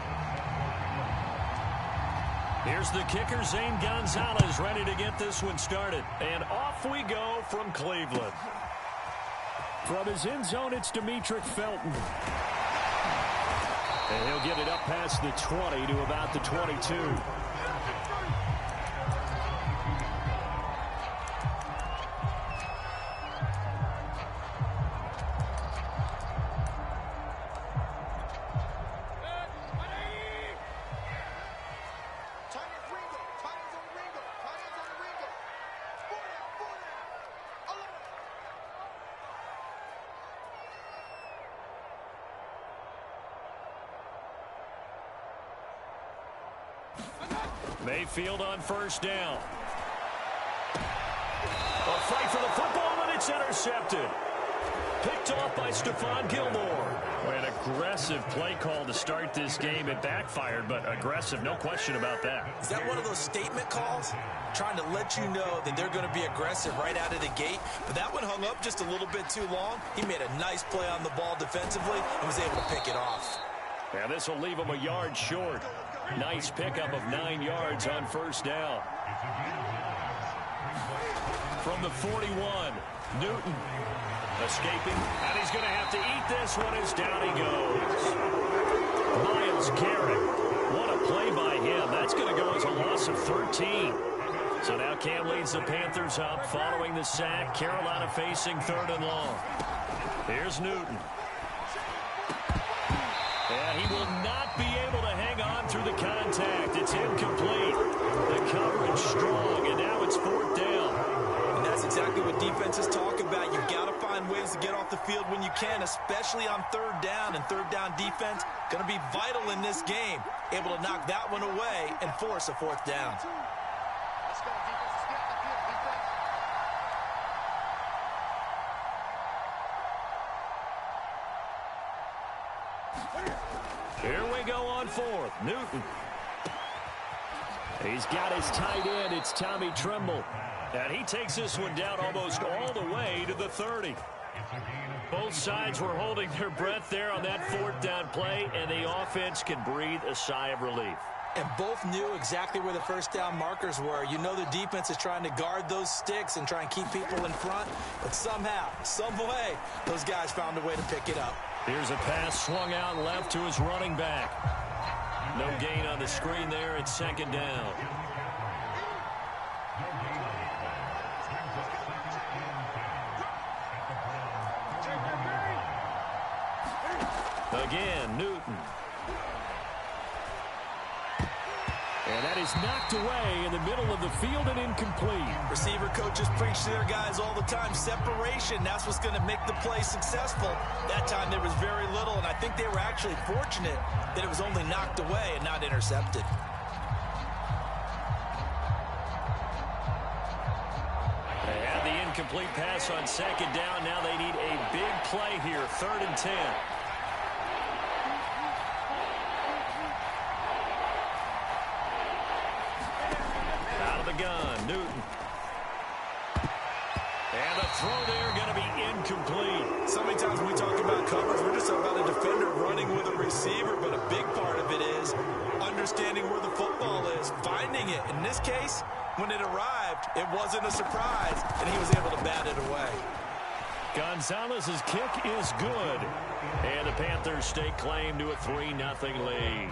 Here's the kicker, Zane Gonzalez, ready to get this one started. And off we go from Cleveland. From his end zone, it's Demetric Felton. And he'll get it up past the 20 to about the 22. Mayfield on first down. A fight for the football, and it's intercepted. Picked off by Stephon Gilmore. An aggressive play call to start this game. It backfired, but aggressive, no question about that. Is that one of those statement calls? Trying to let you know that they're going to be aggressive right out of the gate. But that one hung up just a little bit too long. He made a nice play on the ball defensively and was able to pick it off. And this will leave him a yard short. Nice pickup of 9 yards on first down. From the 41, Newton escaping, and he's going to have to eat this one as down he goes. Myles Garrett, what a play by him. That's going to go as a loss of 13. So now Cam leads the Panthers up following the sack. Carolina facing 3rd and long. Here's Newton. And he will not be able to hang on through the contact. It's incomplete. The coverage strong, and now it's 4th down. And that's exactly what defenses talk about. You've got to find ways to get off the field when you can, especially on 3rd down. And 3rd down defense going to be vital in this game. Able to knock that one away and force a 4th down. Here we go on 4th. Newton. He's got his tight end. It's Tommy Tremble. And he takes this one down almost all the way to the 30. Both sides were holding their breath there on that 4th down play, and the offense can breathe a sigh of relief. And both knew exactly where the 1st down markers were. You know the defense is trying to guard those sticks and try and keep people in front. But somehow, some way, those guys found a way to pick it up. Here's a pass swung out left to his running back. No gain on the screen there. It's 2nd down. Again, Newton. And that is knocked away in the middle of the field and incomplete. Receiver coaches preach to their guys all the time. Separation, that's what's going to make the play successful. That time there was very little, and I think they were actually fortunate that it was only knocked away and not intercepted. They had the incomplete pass on 2nd down. Now they need a big play here, 3rd and 10. Gun, Newton. And the throw there going to be incomplete. So many times when we talk about coverage, we're just about a defender running with a receiver, but a big part of it is understanding where the football is, finding it. In this case, when it arrived, it wasn't a surprise, and he was able to bat it away. Gonzalez's kick is good. And the Panthers stake claim to a 3-0 lead.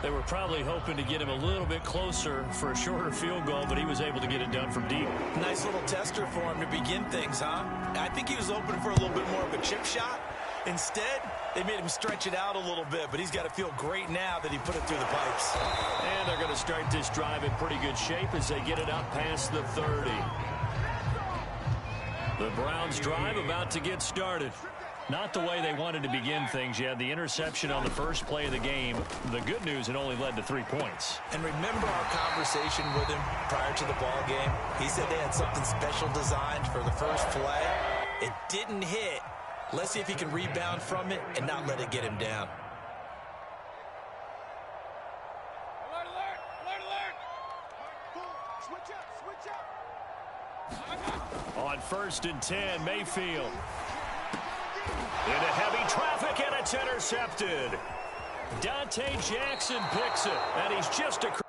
They were probably hoping to get him a little bit closer for a shorter field goal, but he was able to get it done from deep. Nice little tester for him to begin things, huh? I think he was open for a little bit more of a chip shot. Instead, they made him stretch it out a little bit, but he's got to feel great now that he put it through the pipes. And they're going to start this drive in pretty good shape as they get it up past the 30. The Browns drive about to get started. Not the way they wanted to begin things. You had the interception on the first play of the game. The good news, it only led to 3 points. And remember our conversation with him prior to the ball game? He said they had something special designed for the first play. It didn't hit, Let's see if he can rebound from it and not let it get him down. Alert, alert, alert, alert. Switch up. On 1st and 10, Mayfield. Into heavy traffic, and it's intercepted. Dante Jackson picks it, and he's just across.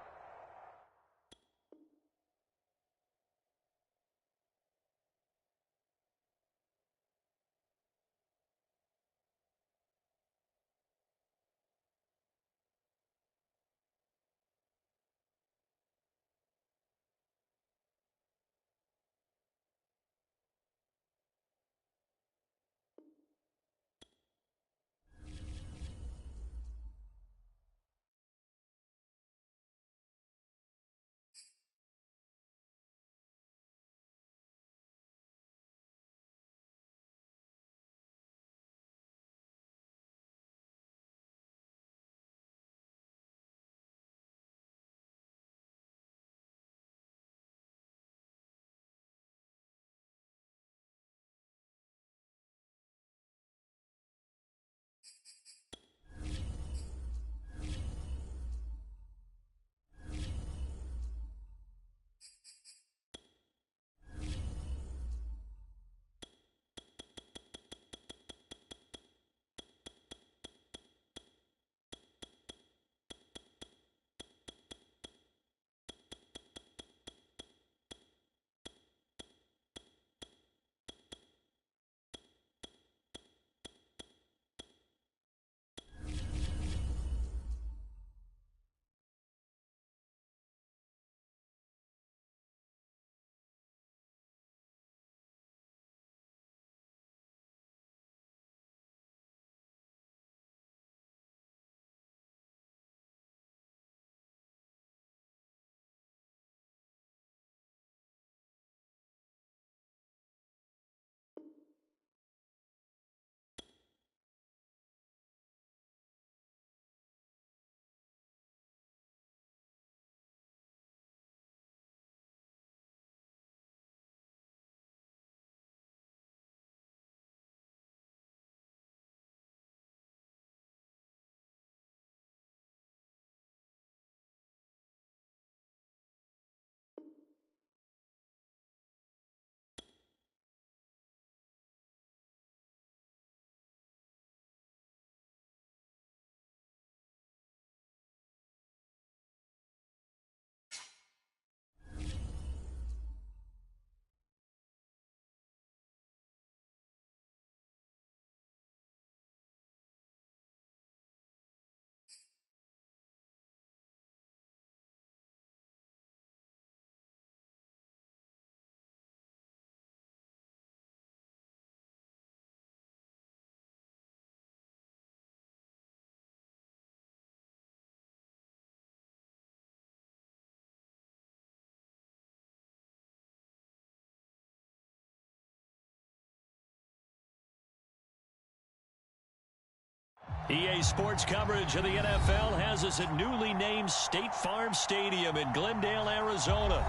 EA Sports coverage of the NFL has us at newly named State Farm Stadium in Glendale, Arizona.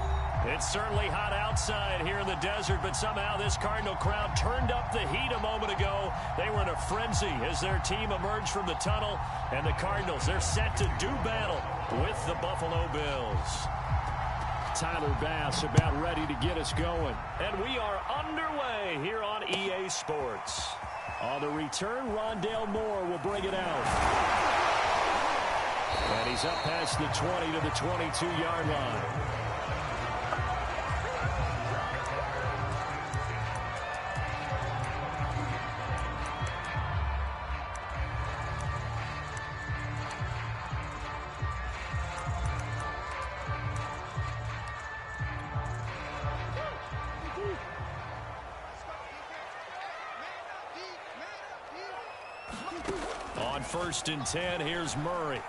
It's certainly hot outside here in the desert, but somehow this Cardinal crowd turned up the heat a moment ago. They were in a frenzy as their team emerged from the tunnel, and the Cardinals, they're set to do battle with the Buffalo Bills. Tyler Bass about ready to get us going. And we are underway here on EA Sports. On the return, Rondale Moore will bring it out. And he's up past the 20 to the 22-yard line. On 1st and 10, here's Murray.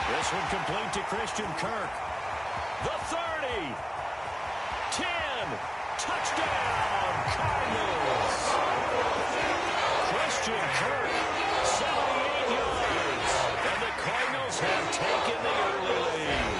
This one complete to Christian Kirk. The 30. 10. Touchdown, Cardinals. Christian Kirk, 78 yards. And the Cardinals have taken the early lead.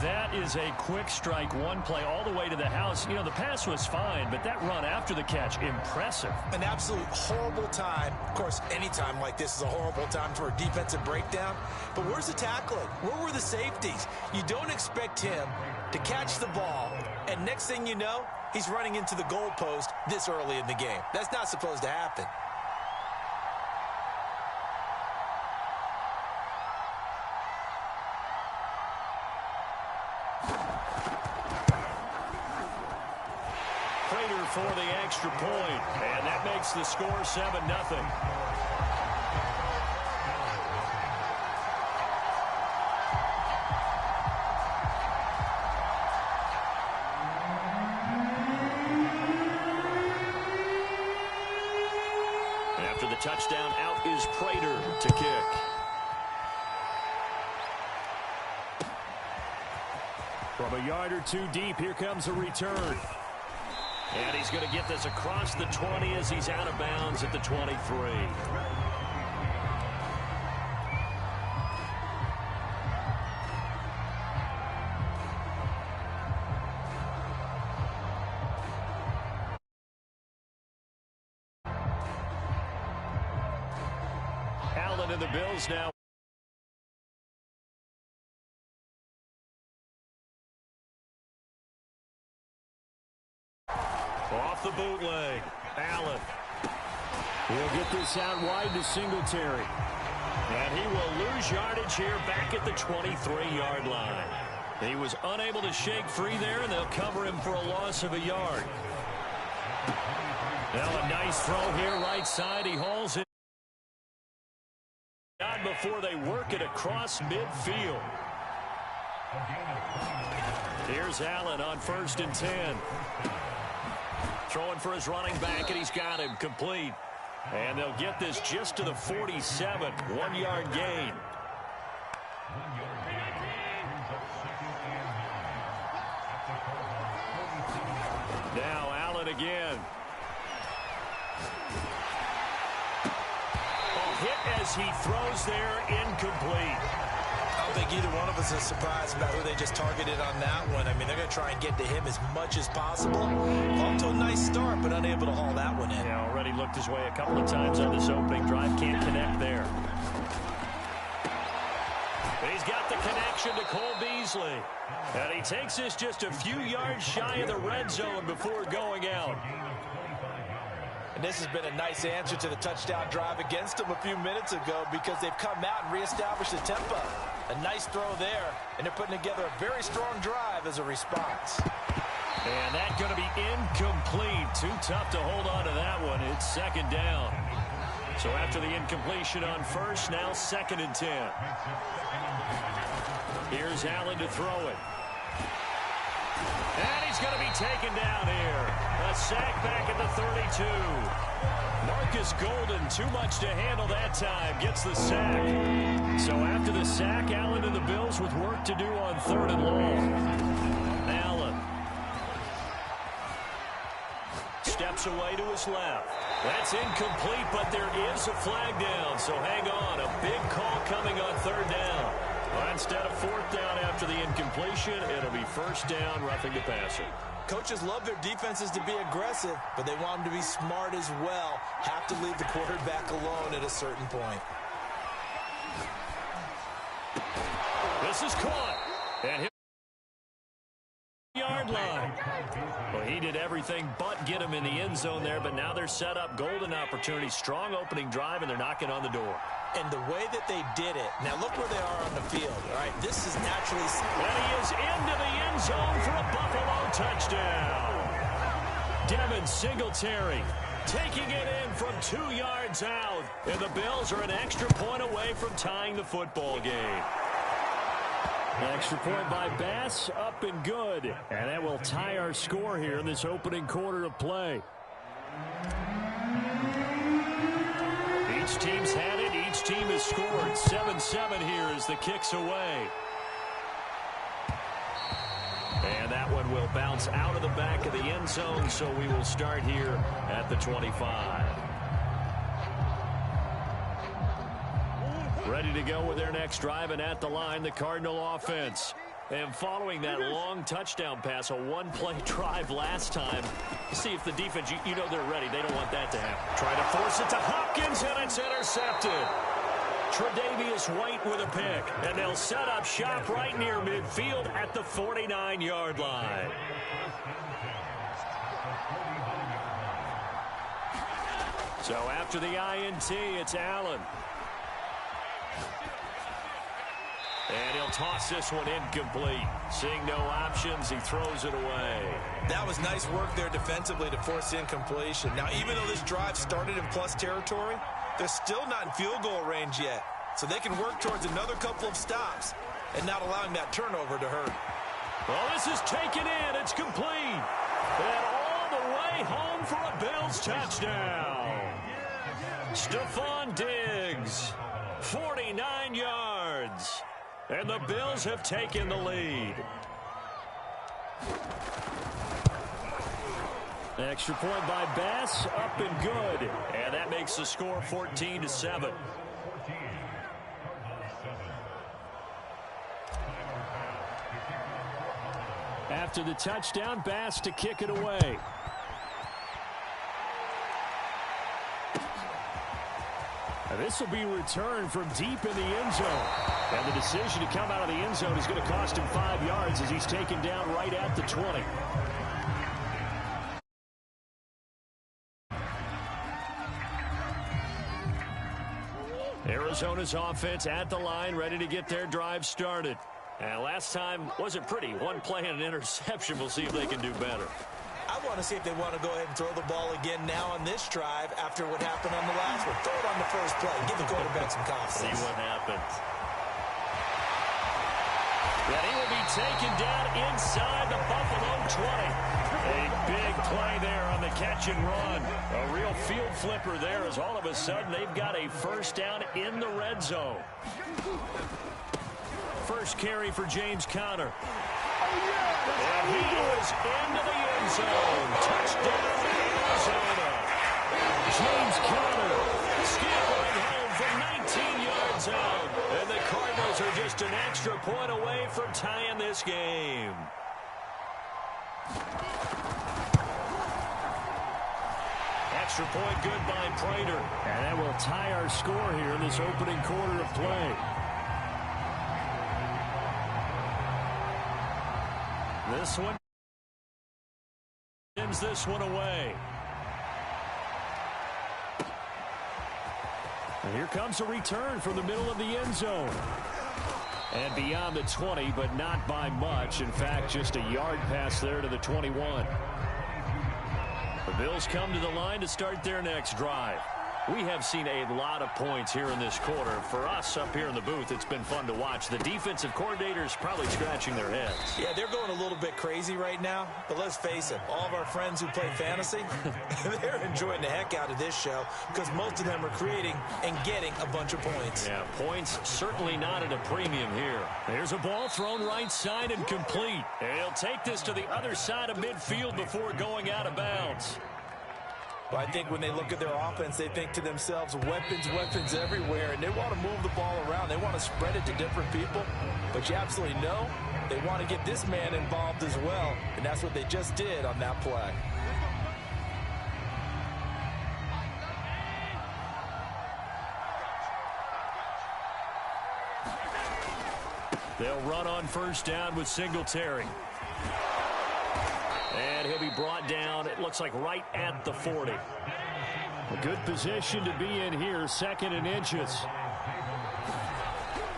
That is a quick strike, one play all the way to the house. You know, the pass was fine, but that run after the catch, impressive. An absolute horrible time. Of course, any time like this is a horrible time for a defensive breakdown. But where's the tackling? Where were the safeties? You don't expect him to catch the ball, and next thing you know, he's running into the goalpost this early in the game. That's not supposed to happen. For the extra point, and that makes the score 7-0. After the touchdown, out is Prater to kick. From a yard or two deep, here comes a return. And he's going to get this across the 20 as he's out of bounds at the 23. Allen and the Bills now. Off the bootleg, Allen. He'll get this out wide to Singletary. And he will lose yardage here back at the 23-yard line. He was unable to shake free there, and they'll cover him for a loss of a yard. Now a nice throw here, right side. He hauls it out before they work it across midfield. Here's Allen on 1st and 10. Throwing for his running back, and he's got him complete. And they'll get this just to the 47, 1-yard gain. Now Allen again. Hit as he throws there, incomplete. I don't think either one of us is surprised about who they just targeted on that one. I mean, they're going to try and get to him as much as possible. Off to a nice start, but unable to haul that one in. Yeah, already looked his way a couple of times on this opening drive. Can't connect there. He's got the connection to Cole Beasley. And he takes this just a few yards shy of the red zone before going out. And this has been a nice answer to the touchdown drive against them a few minutes ago because they've come out and reestablished the tempo. A nice throw there, and they're putting together a very strong drive as a response. And that's going to be incomplete. Too tough to hold on to that one. It's 2nd down. So after the incompletion on 1st, now 2nd and 10. Here's Allen to throw it. And he's going to be taken down here. A sack back at the 32. Marcus Golden, too much to handle that time, gets the sack. So after the sack, Allen and the Bills with work to do on 3rd and long. Allen steps away to his left. That's incomplete, but there is a flag down, so hang on. A big call coming on 3rd down. Well, instead of 4th down after the incompletion, it'll be 1st down, roughing the passer. Coaches love their defenses to be aggressive, but they want them to be smart as well. Have to leave the quarterback alone at a certain point. This is caught. And hit the yard line. Well, he did everything but get him in the end zone there, but now they're set up. Golden opportunity, strong opening drive, and they're knocking on the door. And the way that they did it, now look where they are on the field. All right, this is naturally. And he is into the end zone for a Buffalo touchdown. Devin Singletary taking it in from 2 yards out. And the Bills are an extra point away from tying the football game. Extra point by Bass, up and good. And that will tie our score here in this opening quarter of play. Each team's had it. Each team has scored. 7-7 here as the kick's away. And that one will bounce out of the back of the end zone, so we will start here at the 25. Ready to go with their next drive, and at the line, the Cardinal offense. And following that long touchdown pass, a one-play drive last time, see if the defense, you know they're ready. They don't want that to happen. Trying to force it to Hopkins, and it's intercepted. Tre'Davious White with a pick, and they'll set up shop right near midfield at the 49-yard line. So after the INT, it's Allen. And he'll toss this one incomplete. Seeing no options, he throws it away. That was nice work there defensively to force the incompletion. Now, even though this drive started in plus territory, they're still not in field goal range yet. So they can work towards another couple of stops and not allowing that turnover to hurt. Well, this is taken in. It's complete. And all the way home for a Bills touchdown. Stephon Diggs, 49 yards. And the Bills have taken the lead. Extra point by Bass, up and good. And that makes the score 14-7. After the touchdown, Bass to kick it away. And this will be returned from deep in the end zone. And the decision to come out of the end zone is going to cost him 5 yards as he's taken down right at the 20. Arizona's offense at the line, ready to get their drive started. And last time wasn't pretty. One play and an interception. We'll see if they can do better. I want to see if they want to go ahead and throw the ball again now on this drive after what happened on the last one. Throw it on the first play. Give the quarterback some confidence. See what happens. And he will be taken down inside the Buffalo 20. A big play there on the catch and run. A real field flipper there as all of a sudden they've got a first down in the red zone. First carry for James Conner. And he is into the end zone. Touchdown, Arizona. James Conner scampering home from 19 yards out. And the Cardinals are just an extra point away from tying this game. Extra point good by Prater. And that will tie our score here in this opening quarter of play. This one sends this one away. And here comes a return from the middle of the end zone. And beyond the 20, but not by much. In fact, just a yard pass there to the 21. The Bills come to the line to start their next drive. We have seen a lot of points here in this quarter. For us up here in the booth, it's been fun to watch. The defensive coordinators probably scratching their heads. Yeah, they're going a little bit crazy right now. But let's face it, all of our friends who play fantasy, they're enjoying the heck out of this show because most of them are creating and getting a bunch of points. Yeah, points certainly not at a premium here. There's a ball thrown right side and complete. And he'll take this to the other side of midfield before going out of bounds. Well, I think when they look at their offense, they think to themselves, weapons, weapons everywhere, and they want to move the ball around. They want to spread it to different people, but you absolutely know they want to get this man involved as well, and that's what they just did on that play. They'll run on first down with Singletary. And he'll be brought down, it looks like right at the 40. A good position to be in here, second and inches.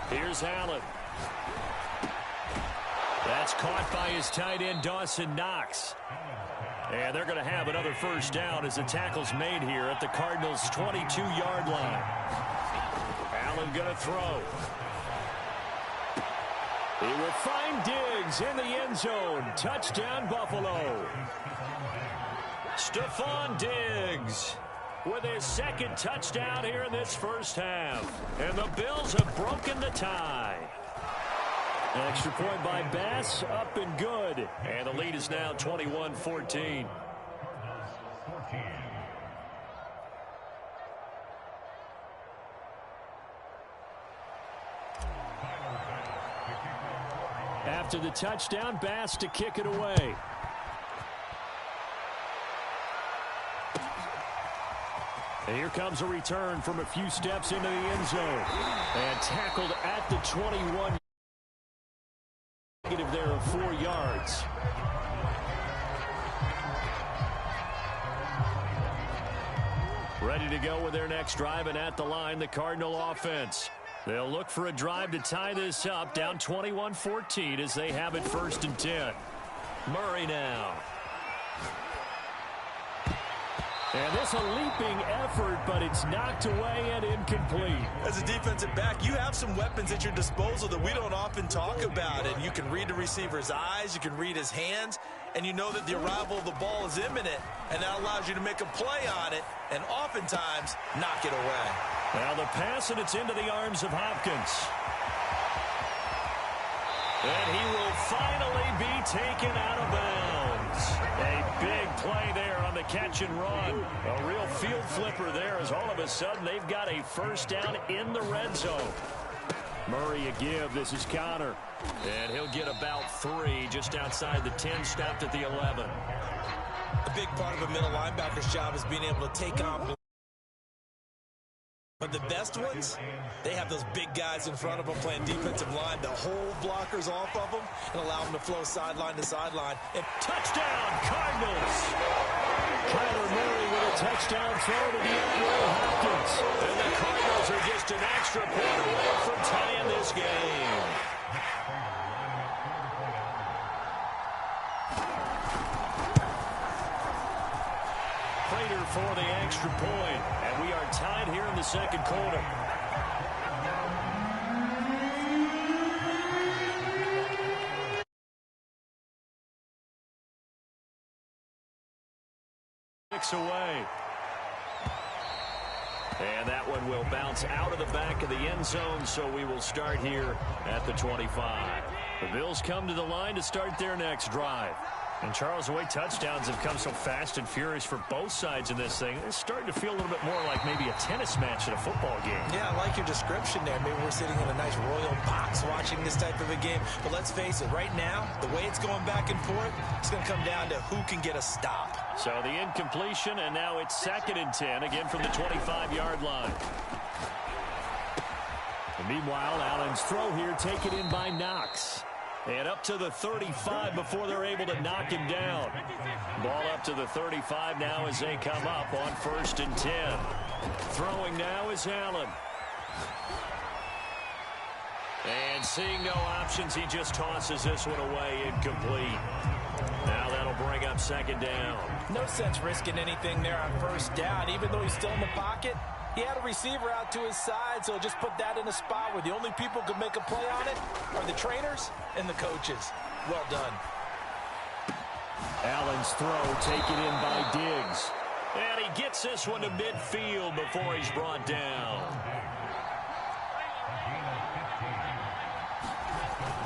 Here's Allen. That's caught by his tight end, Dawson Knox. And they're going to have another first down as the tackle's made here at the Cardinals' 22-yard line. Allen going to throw. He will find Diggs in the end zone. Touchdown, Buffalo. Stephon Diggs with his second touchdown here in this first half. And the Bills have broken the tie. Extra point by Bass, up and good. And the lead is now 21-14. After the touchdown, Bass to kick it away. And here comes a return from a few steps into the end zone. And tackled at the 21. Negative there of 4 yards. Ready to go with their next drive, and at the line, the Cardinal offense. They'll look for a drive to tie this up, down 21-14 as they have it 1st and 10. Murray now. And this a leaping effort, but it's knocked away and incomplete. As a defensive back, you have some weapons at your disposal that we don't often talk about. And you can read the receiver's eyes, you can read his hands, and you know that the arrival of the ball is imminent, and that allows you to make a play on it and oftentimes knock it away. Now the pass, and it's into the arms of Hopkins. And he will finally be taken out of bounds. A big play there on the catch and run. A real field flipper there as all of a sudden they've got a 1st down in the red zone. Murray a give. This is Connor. And he'll get about 3 just outside the 10, stopped at the 11. A big part of a middle linebacker's job is being able to take on. But the best ones, they have those big guys in front of them playing defensive line to hold blockers off of them and allow them to flow sideline to sideline. And touchdown, Cardinals! Kyler Murray with a touchdown throw to DeAndre Hopkins. And the Cardinals are just an extra point away from tying this game. Prater for the extra point, and we are tied here in the 2nd quarter. Away. And that one will bounce out of the back of the end zone, so we will start here at the 25. The Bills come to the line to start their next drive. And, Charles, the way touchdowns have come so fast and furious for both sides in this thing, it's starting to feel a little bit more like maybe a tennis match at a football game. Yeah, I like your description there. Maybe we're sitting in a nice royal box watching this type of a game. But let's face it, right now, the way it's going back and forth, it's going to come down to who can get a stop. So the incompletion, and now it's 2nd and 10, again from the 25-yard line. And meanwhile, Allen's throw here taken in by Knox. And up to the 35 before they're able to knock him down. Ball up to the 35 now as they come up on 1st and 10. Throwing now is Allen. And seeing no options, he just tosses this one away, incomplete. Now that'll bring up 2nd down. No sense risking anything there on 1st down, even though he's still in the pocket. He had a receiver out to his side, so just put that in a spot where the only people who can make a play on it are the trainers and the coaches. Well done. Allen's throw taken in by Diggs. And he gets this one to midfield before he's brought down.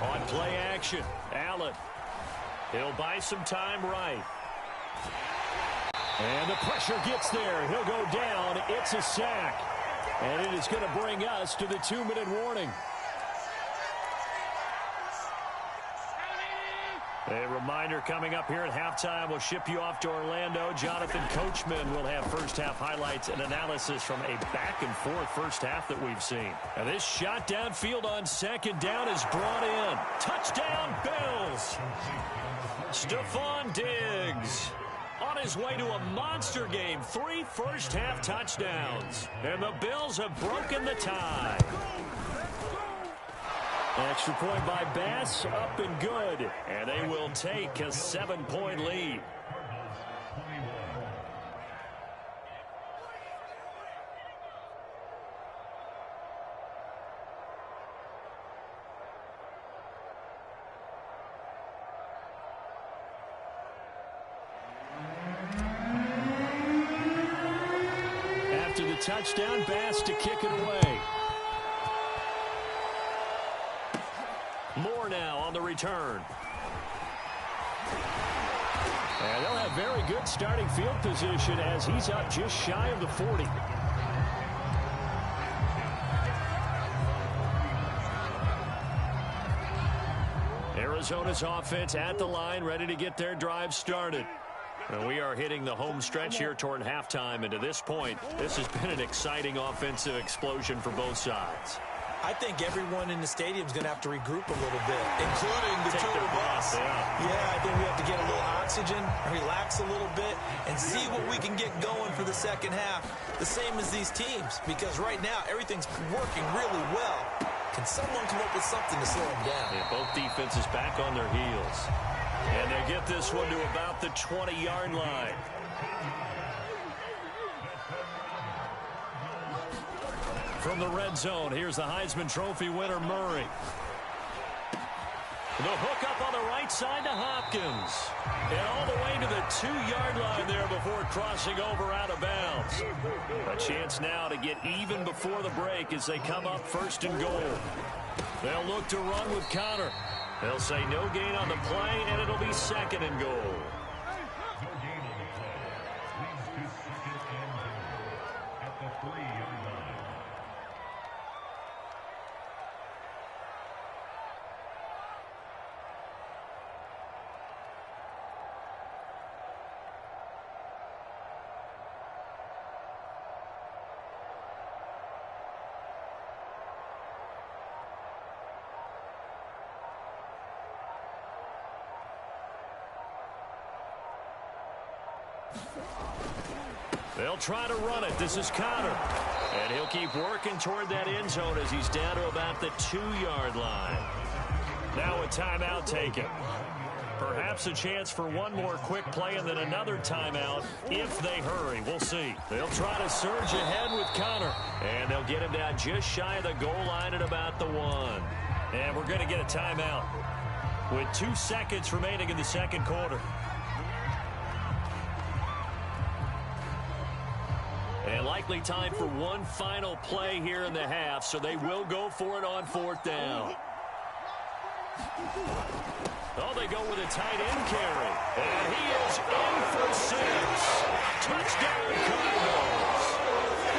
On play action, Allen. He'll buy some time right. And the pressure gets there. He'll go down. It's a sack. And it is going to bring us to the 2-minute warning. A reminder coming up here at halftime. We'll ship you off to Orlando. Jonathan Coachman will have first-half highlights and analysis from a back-and-forth first half that we've seen. And this shot downfield on 2nd down is brought in. Touchdown, Bills. Stephon Diggs on his way to a monster game. 3 first-half touchdowns. And the Bills have broken the tie. Extra point by Bass, up and good. And they will take a 7-point lead. After the touchdown, Bass to kick it away. Moore now on the return. And they'll have very good starting field position as he's up just shy of the 40. Arizona's offense at the line, ready to get their drive started. And we are hitting the home stretch here toward halftime. And to this point, this has been an exciting offensive explosion for both sides. I think everyone in the stadium is going to have to regroup a little bit, including the two of us. Yeah, I think we have to get a little oxygen, relax a little bit, and see what we can get going for the second half, the same as these teams, because right now everything's working really well. Can someone come up with something to slow them down? Yeah, both defenses back on their heels. And they get this one to about the 20-yard line. From the red zone, here's the Heisman Trophy winner, Murray. The hook up on the right side to Hopkins. And all the way to the 2-yard line there before crossing over out of bounds. A chance now to get even before the break as they come up first and goal. They'll look to run with Connor. They'll say no gain on the play, and it'll be second and goal. They'll try to run it. This is Connor. And he'll keep working toward that end zone as he's down to about the 2-yard line. Now a timeout taken. Perhaps a chance for one more quick play and then another timeout if they hurry. We'll see. They'll try to surge ahead with Connor. And they'll get him down just shy of the goal line at about the 1. And we're going to get a timeout with 2 seconds remaining in the second quarter. And likely time for one final play here in the half, so they will go for it on 4th down. Oh, they go with a tight end carry. And he is in for 6. Touchdown, Cardinals.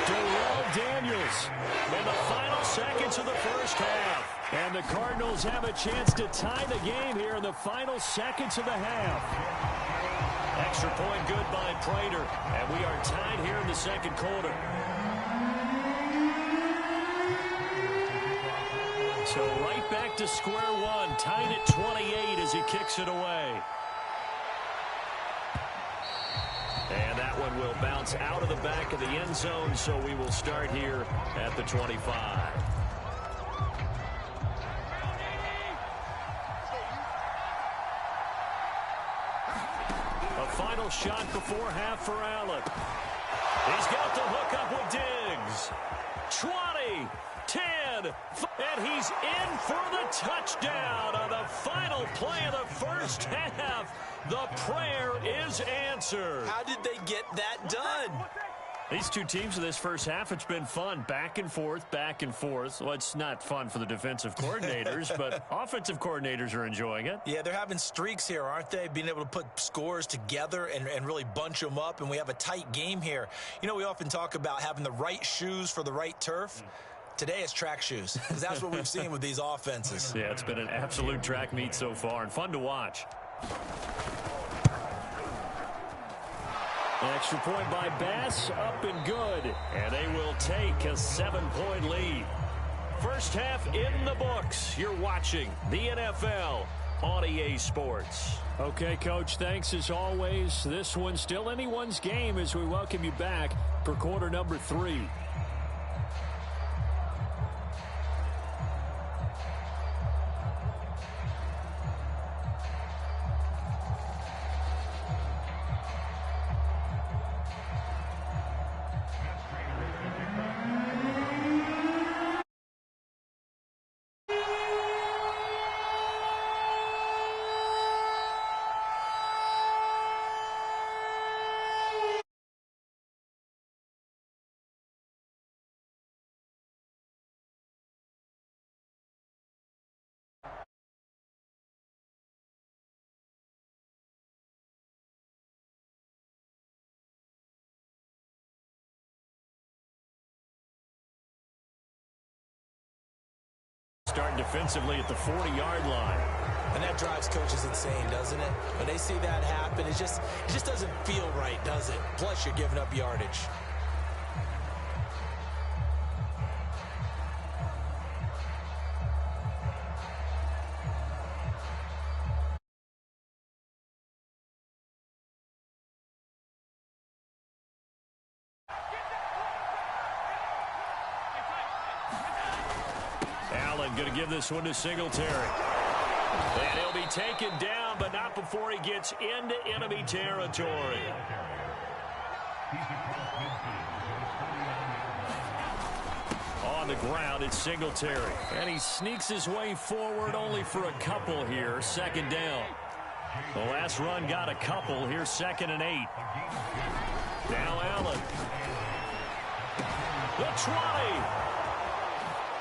Darrell Daniels in the final seconds of the first half. And the Cardinals have a chance to tie the game here in the final seconds of the half. Extra point good by Prater, and we are tied here in the second quarter. So right back to square one, tied at 28 as he kicks it away. And that one will bounce out of the back of the end zone, so we will start here at the 25. Final shot before half for Allen. He's got the hook up with Diggs. 20, 10, and he's in for the touchdown on the final play of the first half. The prayer is answered. How did they get that done? These two teams in this first half, it's been fun. Back and forth, back and forth. Well, it's not fun for the defensive coordinators, but offensive coordinators are enjoying it. Yeah, they're having streaks here, aren't they? Being able to put scores together and really bunch them up, and we have a tight game here. You know, we often talk about having the right shoes for the right turf. Today it's track shoes, because that's what we've seen with these offenses. Yeah, it's been an absolute track meet so far, and fun to watch. Extra point by Bass, up and good. And they will take a 7-point lead. First half in the books. You're watching the NFL on EA Sports. Okay, Coach, thanks as always. This one's still anyone's game as we welcome you back for quarter number 3. Start defensively at the 40-yard line. And that drives coaches insane, doesn't it? When they see that happen, it just doesn't feel right, does it? Plus, you're giving up yardage. Allen going to give this one to Singletary. And he'll be taken down, but not before he gets into enemy territory. On the ground, it's Singletary. And he sneaks his way forward only for a couple here. Second down. The last run got a couple. Here's 2nd and 8. Now Allen. The 20.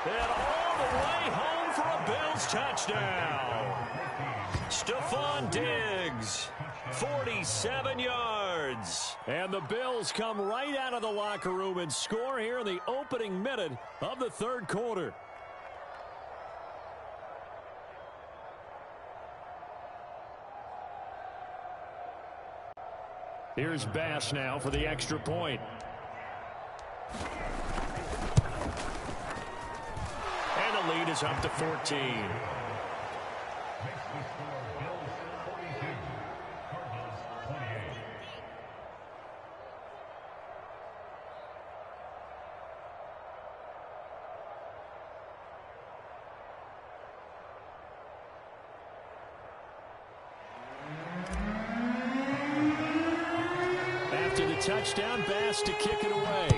And all the way home for a Bills touchdown. Stephon Diggs, 47 yards. And the Bills come right out of the locker room and score here in the opening minute of the third quarter. Here's Bass now for the extra point. And the lead is up to 14. After the touchdown, Bass to kick it away.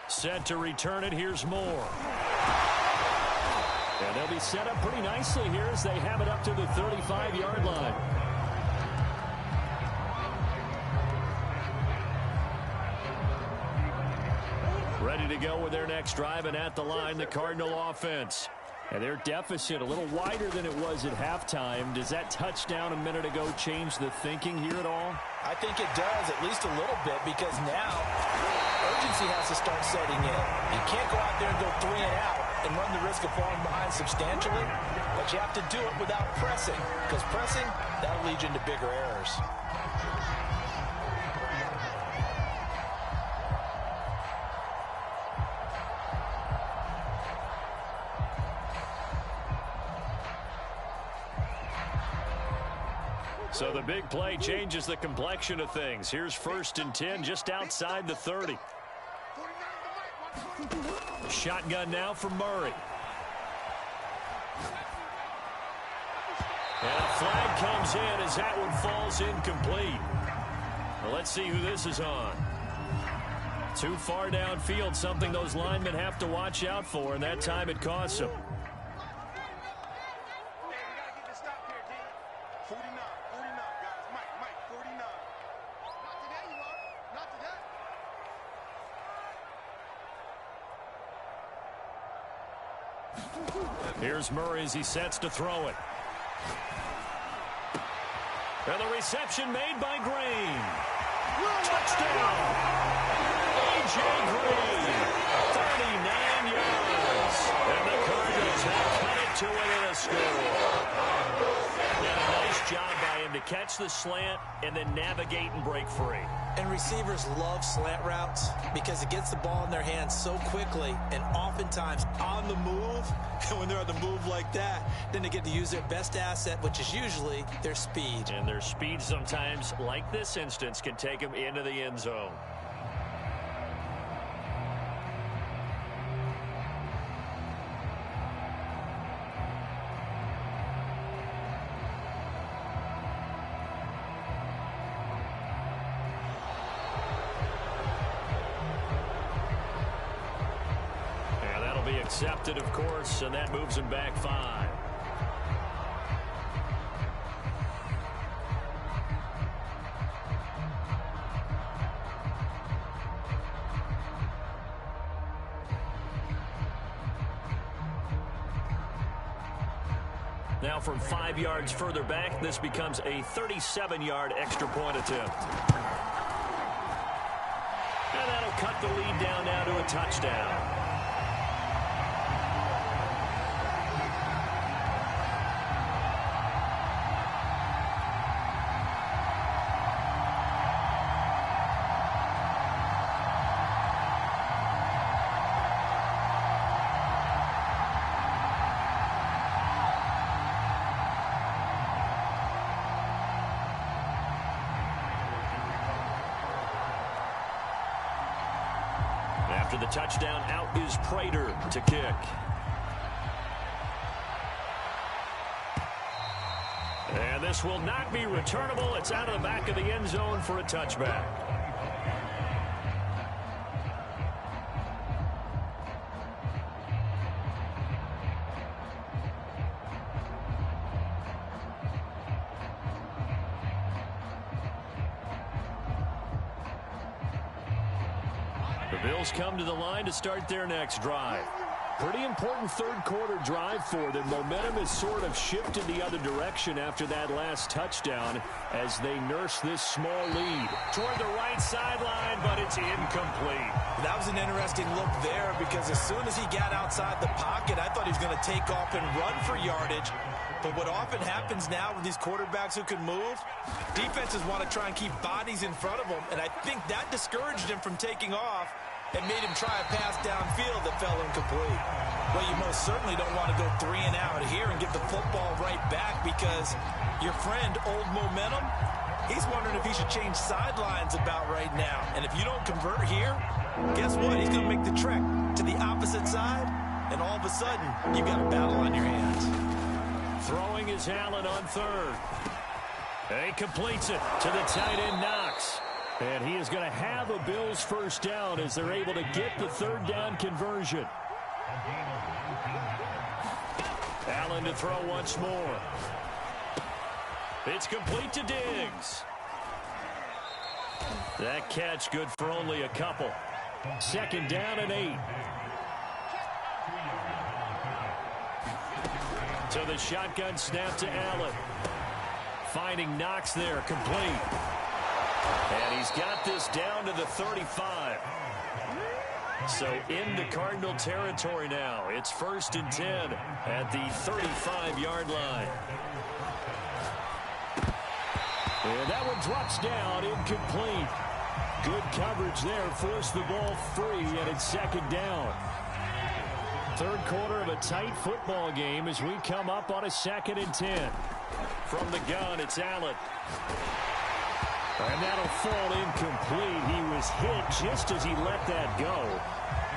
Set to return it. Here's Moore. And they'll be set up pretty nicely here as they have it up to the 35-yard line. Ready to go with their next drive, and at the line, the Cardinal offense. And their deficit a little wider than it was at halftime. Does that touchdown a minute ago change the thinking here at all? I think it does, at least a little bit, because now urgency has to start setting in. You can't go out there and go 3 and out and run the risk of falling behind substantially, but you have to do it without pressing, because pressing, that'll lead you into bigger errors. So the big play changes the complexion of things. Here's 1st and 10 just outside the 30. Shotgun now for Murray. And a flag comes in as that one falls incomplete. Well, let's see who this is on. Too far downfield, something those linemen have to watch out for, and that time it costs them. Here's Murray as he sets to throw it. And the reception made by Green. Touchdown! A.J. Green, 39 yards. And the Cardinals have cut it to within a score. And a nice job by him to catch the slant and then navigate and break free. And receivers love slant routes because it gets the ball in their hands so quickly and oftentimes on the move. And when they're on the move like that, then they get to use their best asset, which is usually their speed. And their speed sometimes, like this instance, can take them into the end zone. Accepted, of course, and that moves him back 5. Now from 5 yards further back, this becomes a 37-yard extra point attempt. And that'll cut the lead down now to a touchdown. After the touchdown, out is Prater to kick. And this will not be returnable. It's out of the back of the end zone for a touchback. The Bills come to the line to start their next drive. Pretty important third-quarter drive for them. Momentum has sort of shifted the other direction after that last touchdown as they nurse this small lead. Toward the right sideline, but it's incomplete. That was an interesting look there because as soon as he got outside the pocket, I thought he was going to take off and run for yardage. But what often happens now with these quarterbacks who can move, defenses want to try and keep bodies in front of them, and I think that discouraged him from taking off and made him try a pass downfield that fell incomplete. Well, you most certainly don't want to go 3 and out here and give the football right back because your friend, Old Momentum, he's wondering if he should change sidelines about right now. And if you don't convert here, guess what? He's going to make the trek to the opposite side, and all of a sudden, you've got a battle on your hands. Throwing is Allen on third. And he completes it to the tight end, Knox. And he is going to have a Bills first down as they're able to get the third down conversion. Allen to throw once more. It's complete to Diggs. That catch good for only a couple. Second down and 8. To the shotgun snap to Allen. Finding Knox there, complete. And he's got this down to the 35. So into Cardinal territory now. It's 1st and 10 at the 35-yard line. And that one drops down, incomplete. Good coverage there, forced the ball free, and it's second down. Third quarter of a tight football game as we come up on a 2nd and 10. From the gun, it's Allen. And that'll fall incomplete. He was hit just as he let that go.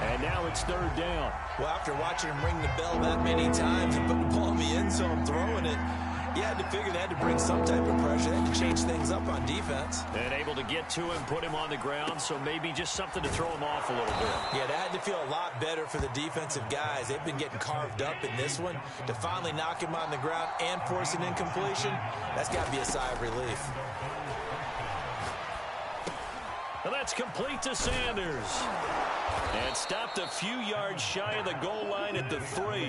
And now it's third down. Well, after watching him ring the bell that many times and putting the ball in the end zone, throwing it, you had to figure they had to bring some type of pressure. They had to change things up on defense. And able to get to him, put him on the ground, so maybe just something to throw him off a little bit. Yeah, that had to feel a lot better for the defensive guys. They've been getting carved up in this one. To finally knock him on the ground and force an incompletion, that's got to be a sigh of relief. Well, that's complete to Sanders. And stopped a few yards shy of the goal line at the 3.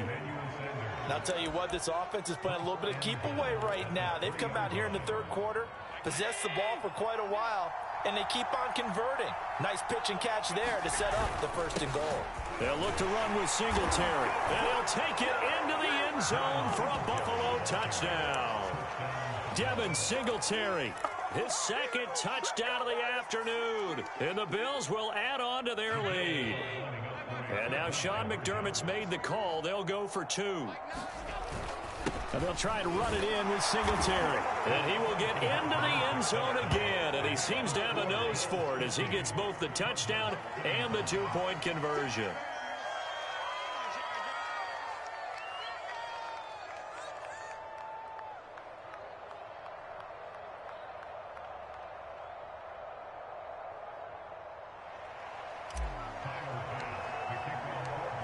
And I'll tell you what, this offense is playing a little bit of keep away right now. They've come out here in the third quarter, possessed the ball for quite a while, and they keep on converting. Nice pitch and catch there to set up the 1st and goal. They'll look to run with Singletary. And he'll take it into the end zone for a Buffalo touchdown. Devin Singletary. His 2nd touchdown of the afternoon. And the Bills will add on to their lead. And now Sean McDermott's made the call. They'll go for 2. And they'll try to run it in with Singletary. And he will get into the end zone again. And he seems to have a nose for it as he gets both the touchdown and the 2-point conversion.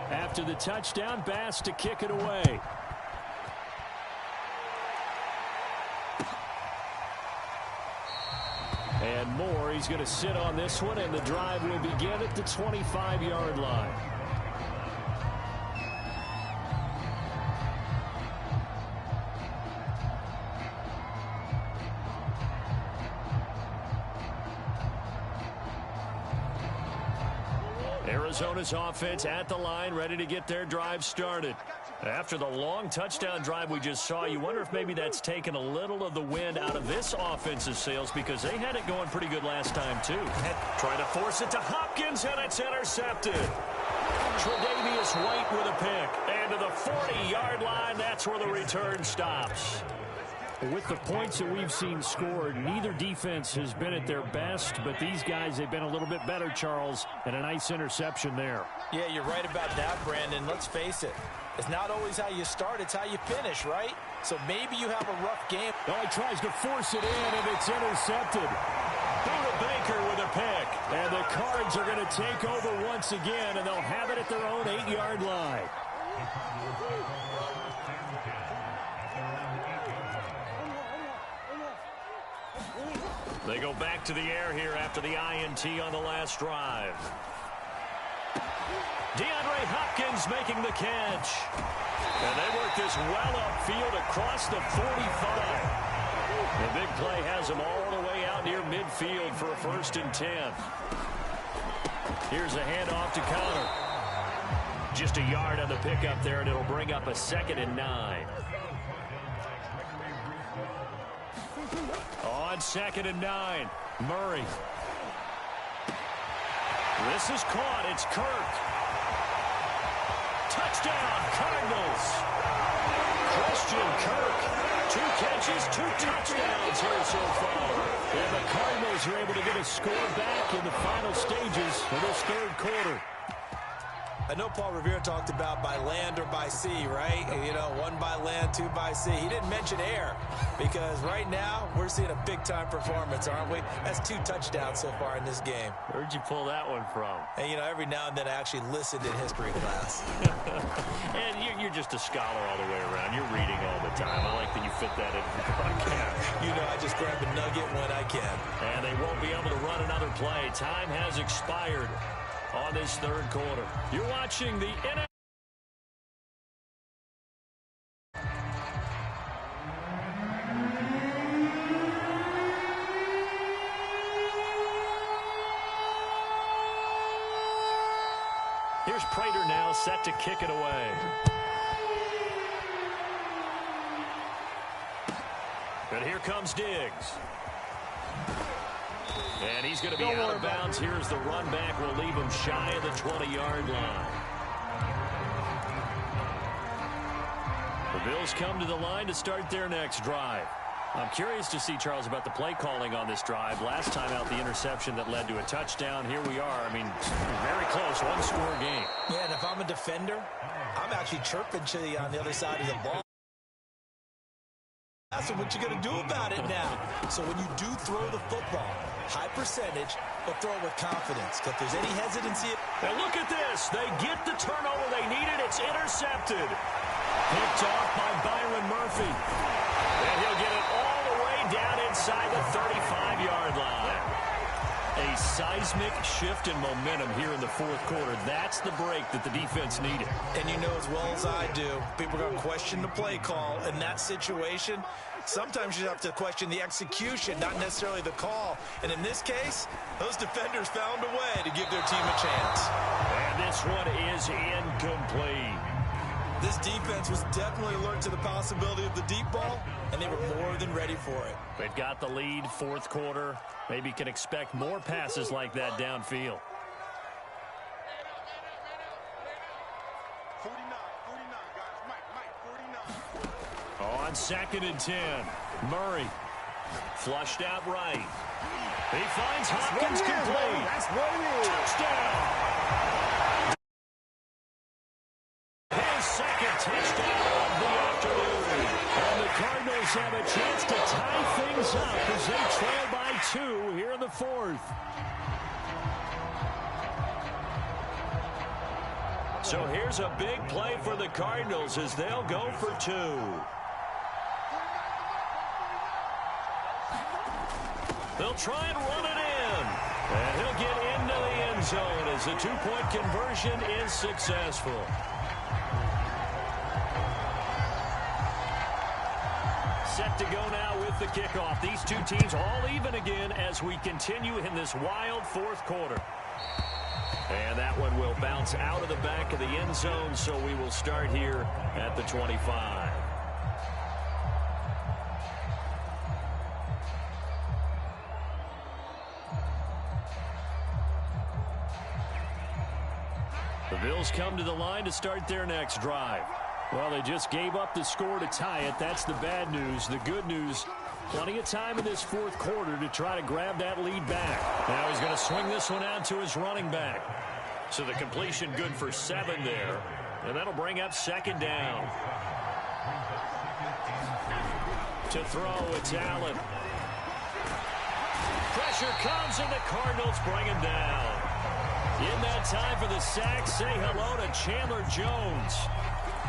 After the touchdown, Bass to kick it away. And Moore, he's going to sit on this one, and the drive will begin at the 25-yard line. Arizona's offense at the line, ready to get their drive started. After the long touchdown drive we just saw, you wonder if maybe that's taken a little of the wind out of this offense's sails because they had it going pretty good last time, too. Trying to force it to Hopkins, and it's intercepted. Tre'Davious White with a pick. And to the 40-yard line, that's where the return stops. With the points that we've seen scored, neither defense has been at their best, but these guys, they've been a little bit better, Charles, and a nice interception there. Yeah, you're right about that, Brandon. Let's face it. It's not always how you start, it's how you finish, right? So maybe you have a rough game. Oh, he tries to force it in, and it's intercepted. Buda Baker with a pick. And the Cards are going to take over once again, and they'll have it at their own 8-yard line. They go back to the air here after the INT on the last drive. DeAndre Hopkins making the catch. And they work this well upfield across the 45. The big play has them all the way out near midfield for a 1st and 10. Here's a handoff to Connor. Just a yard on the pickup there, and it'll bring up a 2nd and 9. On 2nd and 9, Murray. This is caught. It's Kirk. Touchdown, Cardinals. Christian Kirk. 2 catches, 2 touchdowns here so far. And the Cardinals are able to get a score back in the final stages of this 3rd quarter. I know Paul Revere talked about by land or by sea, right? You know, 1 by land, 2 by sea. He didn't mention air because right now we're seeing a big-time performance, aren't we? That's 2 touchdowns so far in this game. Where'd you pull that one from? And, you know, every now and then I actually listened in history class. And you're just a scholar all the way around. You're reading all the time. I like that you fit that in the broadcast. You know, I just grab a nugget when I can. And they won't be able to run another play. Time has expired on this 3rd quarter. You're watching the NFL. Here's Prater now set to kick it away. And here comes Diggs. And he's going to be out of bounds. Here's the run back. Will leave him shy of the 20-yard line. The Bills come to the line to start their next drive. I'm curious to see, Charles, about the play calling on this drive. Last time out, the interception that led to a touchdown. Here we are. I mean, very close, 1-score game. Yeah, and if I'm a defender, I'm actually chirping to you on the other side of the ball. That's what you're going to do about it now. So when you do throw the football, high percentage, but throw it with confidence. If there's any hesitancy. And look at this. They get the turnover they needed. It's intercepted. Picked off by Byron Murphy. And he'll get it all the way down inside the 35-yard line. A seismic shift in momentum here in the 4th quarter. That's the break that the defense needed. And you know as well as I do, people are going to question the play call in that situation. Sometimes you have to question the execution, not necessarily the call. And in this case, those defenders found a way to give their team a chance. And this one is incomplete. This defense was definitely alert to the possibility of the deep ball, and they were more than ready for it. They've got the lead, 4th quarter. Maybe can expect more passes like that downfield. 49, guys. Mike, 49. On 2nd and 10, Murray flushed out right. He finds Hopkins complete. That's what it is. Touchdown. His 2nd touchdown of the afternoon. And the Cardinals have a chance to tie things up as they trail by 2 here in the 4th. So here's a big play for the Cardinals as they'll go for 2. They'll try and run it in. And he'll get into the end zone as the 2-point conversion is successful. Set to go now with the kickoff. These 2 teams all even again as we continue in this wild 4th quarter. And that one will bounce out of the back of the end zone, so we will start here at the 25. The Bills come to the line to start their next drive. Well, they just gave up the score to tie it. That's the bad news. The good news, plenty of time in this fourth quarter to try to grab that lead back. Now he's going to swing this one out to his running back. So the completion good for 7 there. And that'll bring up second down. To throw, it's Allen. Pressure comes, and the Cardinals bring him down. In that time for the sack, say hello to Chandler Jones.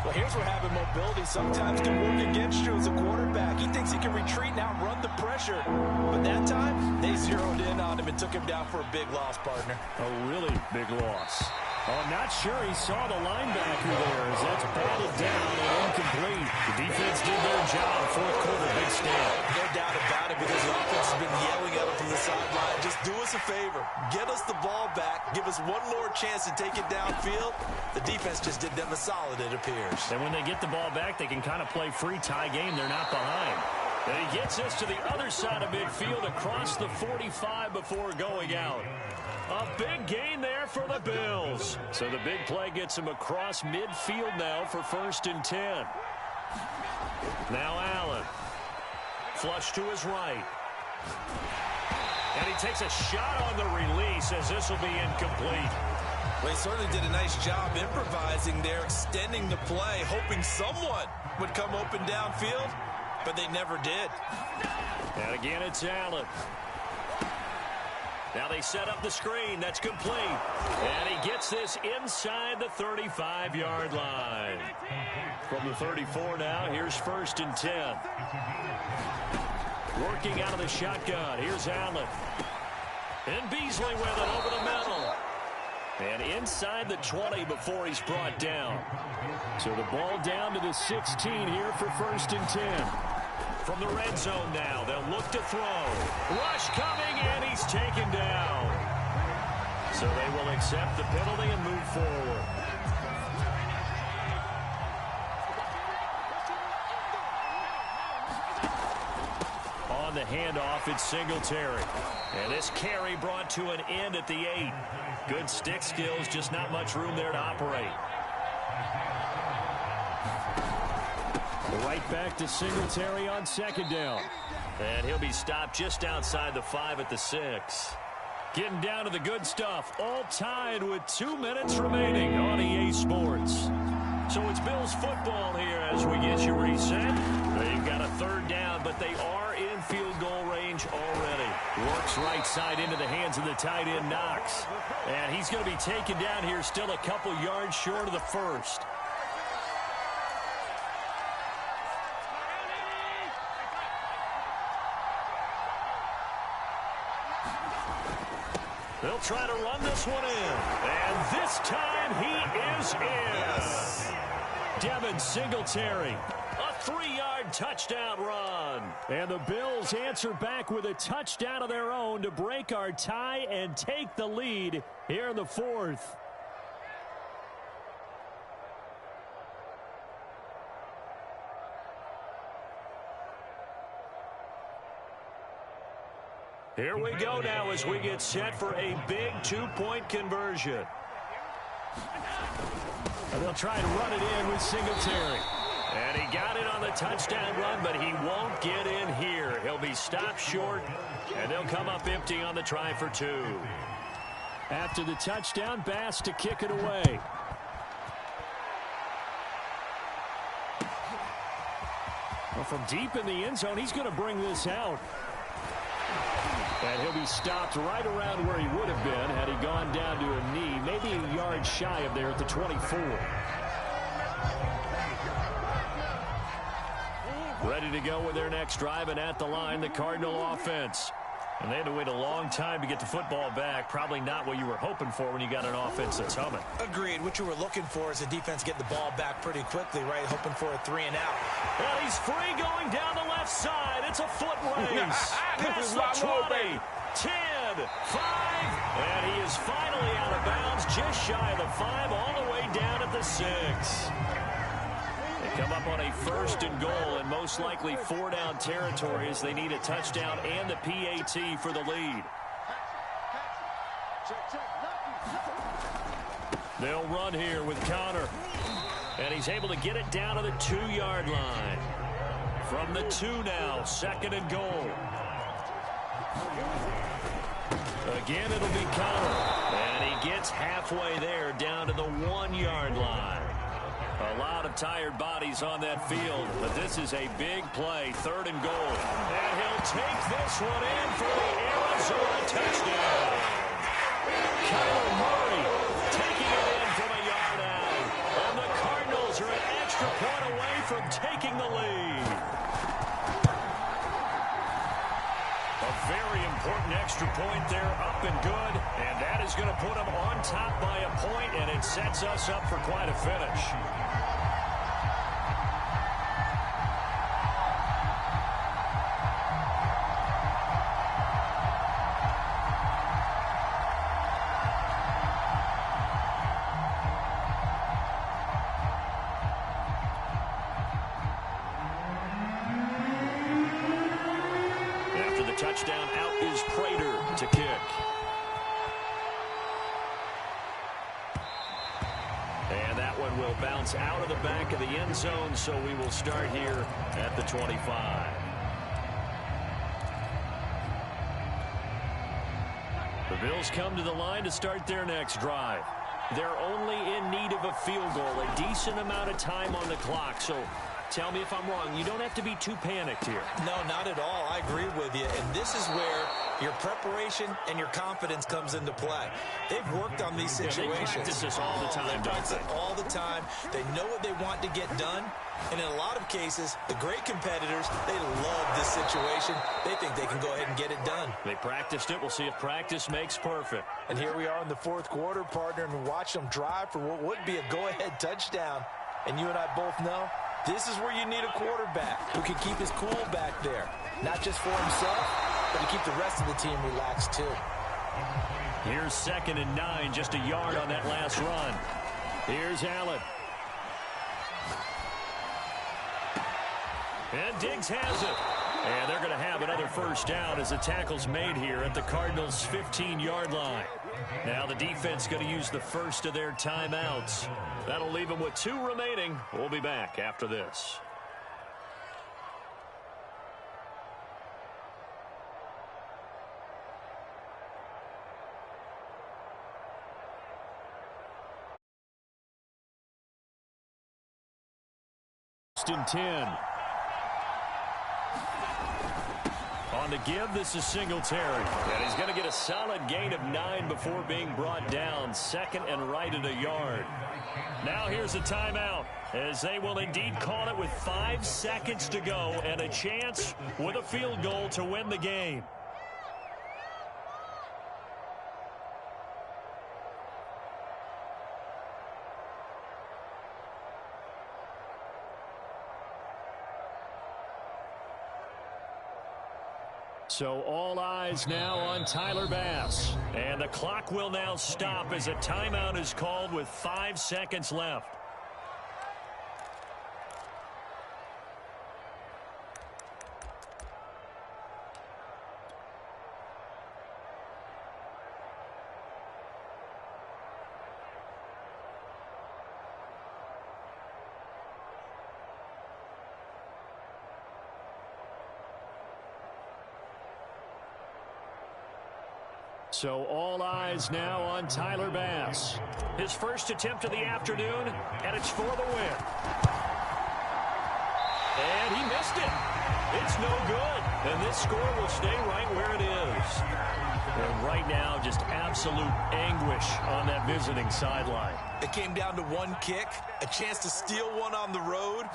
Well, here's where having mobility sometimes can work against you as a quarterback. He thinks he can retreat and outrun the pressure. But that time, they zeroed in on him and took him down for a big loss, partner. A really big loss. Oh, I'm not sure he saw the linebacker there as that's batted down and incomplete. The defense did their job. Fourth quarter, big stand. No doubt about it, because the offense has been yelling at him from the sideline. Just do us a favor. Get us the ball back. Give us one more chance to take it downfield. The defense just did them a solid, it appears. And when they get the ball back, they can kind of play free tie game. They're not behind. And he gets us to the other side of midfield across the 45 before going out. A big gain there for the Bills. So the big play gets him across midfield now for 1st and 10. Now Allen. Flush to his right. And he takes a shot on the release as this will be incomplete. Well, he certainly did a nice job improvising there, extending the play, hoping someone would come open downfield, but they never did. And again, it's Allen. Now they set up the screen. That's complete. And he gets this inside the 35-yard line. From the 34 now, here's 1st and 10. Working out of the shotgun. Here's Allen. And Beasley with it over the middle. And inside the 20 before he's brought down. So the ball down to the 16 here for 1st and 10. From the red zone now, they'll look to throw. Rush coming, and he's taken down. So they will accept the penalty and move forward. On the handoff, it's Singletary. And this carry brought to an end at the 8. Good stick skills, just not much room there to operate. Right back to Singletary on 2nd down. And he'll be stopped just outside the 5 at the 6. Getting down to the good stuff. All tied with 2 minutes remaining on EA Sports. So it's Bills football here as we get you reset. They've got a 3rd down, but they are in field goal range already. Works right side into the hands of the tight end, Knox. And he's going to be taken down here still a couple yards short of the 1st. They'll try to run this one in. And this time he is in. Devin Singletary. A 3-yard touchdown run. And the Bills answer back with a touchdown of their own to break our tie and take the lead here in the 4th. Here we go now as we get set for a big 2-point conversion. And they'll try to run it in with Singletary. And he got it on the touchdown run, but he won't get in here. He'll be stopped short, and they'll come up empty on the try for 2. After the touchdown, Bass to kick it away. Well, from deep in the end zone, he's going to bring this out. And he'll be stopped right around where he would have been had he gone down to a knee, maybe a yard shy of there at the 24. Ready to go with their next drive, and at the line, the Cardinal offense. And they had to wait a long time to get the football back. Probably not what you were hoping for when you got an offense that's humming. Agreed. What you were looking for is the defense get the ball back pretty quickly, right? Hoping for a 3 and out. Well, he's free going down the left side. It's a foot race. Past the 20, 10, 5, and he is finally out of bounds, just shy of the 5, all the way down at the 6. They come up on a 1st and goal, and most likely 4-down territory as they need a touchdown and the PAT for the lead. They'll run here with Connor. And he's able to get it down to the 2-yard line. From the 2 now, 2nd and goal. Again, it'll be Connor. And he gets halfway there down to the 1-yard line. A lot of tired bodies on that field, but this is a big play, 3rd and goal. And he'll take this one in for the Arizona touchdown. Kyler Murray taking it in from a yard out. And the Cardinals are an extra point away from taking the lead. A very important extra point there, up and good. And that is going to put them on top by a point, and it sets us up for quite a finish. Touchdown, out is Prater to kick. And that one will bounce out of the back of the end zone, so we will start here at the 25. The Bills come to the line to start their next drive. They're only in need of a field goal, a decent amount of time on the clock, so tell me if I'm wrong. You don't have to be too panicked here. No, not at all. I agree with you. And this is where your preparation and your confidence comes into play. They've worked on these situations. They practice this all the time, don't they? All the time. They know what they want to get done. And in a lot of cases, the great competitors, they love this situation. They think they can go ahead and get it done. They practiced it. We'll see if practice makes perfect. And here we are in the 4th quarter, partner, and watch them drive for what would be a go-ahead touchdown. And you and I both know this is where you need a quarterback who can keep his cool back there. Not just for himself, but to keep the rest of the team relaxed too. Here's 2nd and 9, just a yard on that last run. Here's Allen. And Diggs has it. And they're going to have another first down as the tackle's made here at the Cardinals' 15-yard line. Now the defense going to use the first of their timeouts. That'll leave them with 2 remaining. We'll be back after this. First and 10. On the give, this is Singletary. And he's going to get a solid gain of 9 before being brought down. 2nd and right at a yard. Now here's a timeout, as they will indeed call it with 5 seconds to go and a chance with a field goal to win the game. So all eyes now on Tyler Bass. And the clock will now stop as a timeout is called with 5 seconds left. So all eyes now on Tyler Bass. His first attempt of the afternoon, and it's for the win. And he missed it. It's no good. And this score will stay right where it is. And right now, just absolute anguish on that visiting sideline. It came down to one kick, a chance to steal one on the road.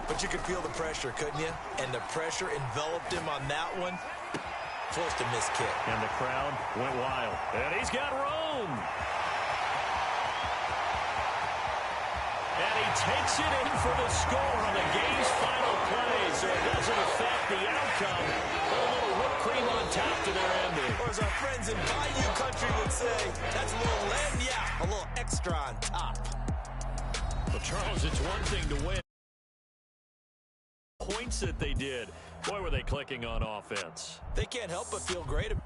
But you could feel the pressure, couldn't you? And the pressure enveloped him on that one. Close to miss kick. And the crowd went wild. And he's got room. And he takes it in for the score on the game's final play, so it doesn't affect the outcome. A little whipped cream on top to their ending. Or as our friends in Bayou Country would say, that's a little a little extra on top. Well, Charles, it's one thing to win. Points that they did. Boy, were they clicking on offense. They can't help but feel great about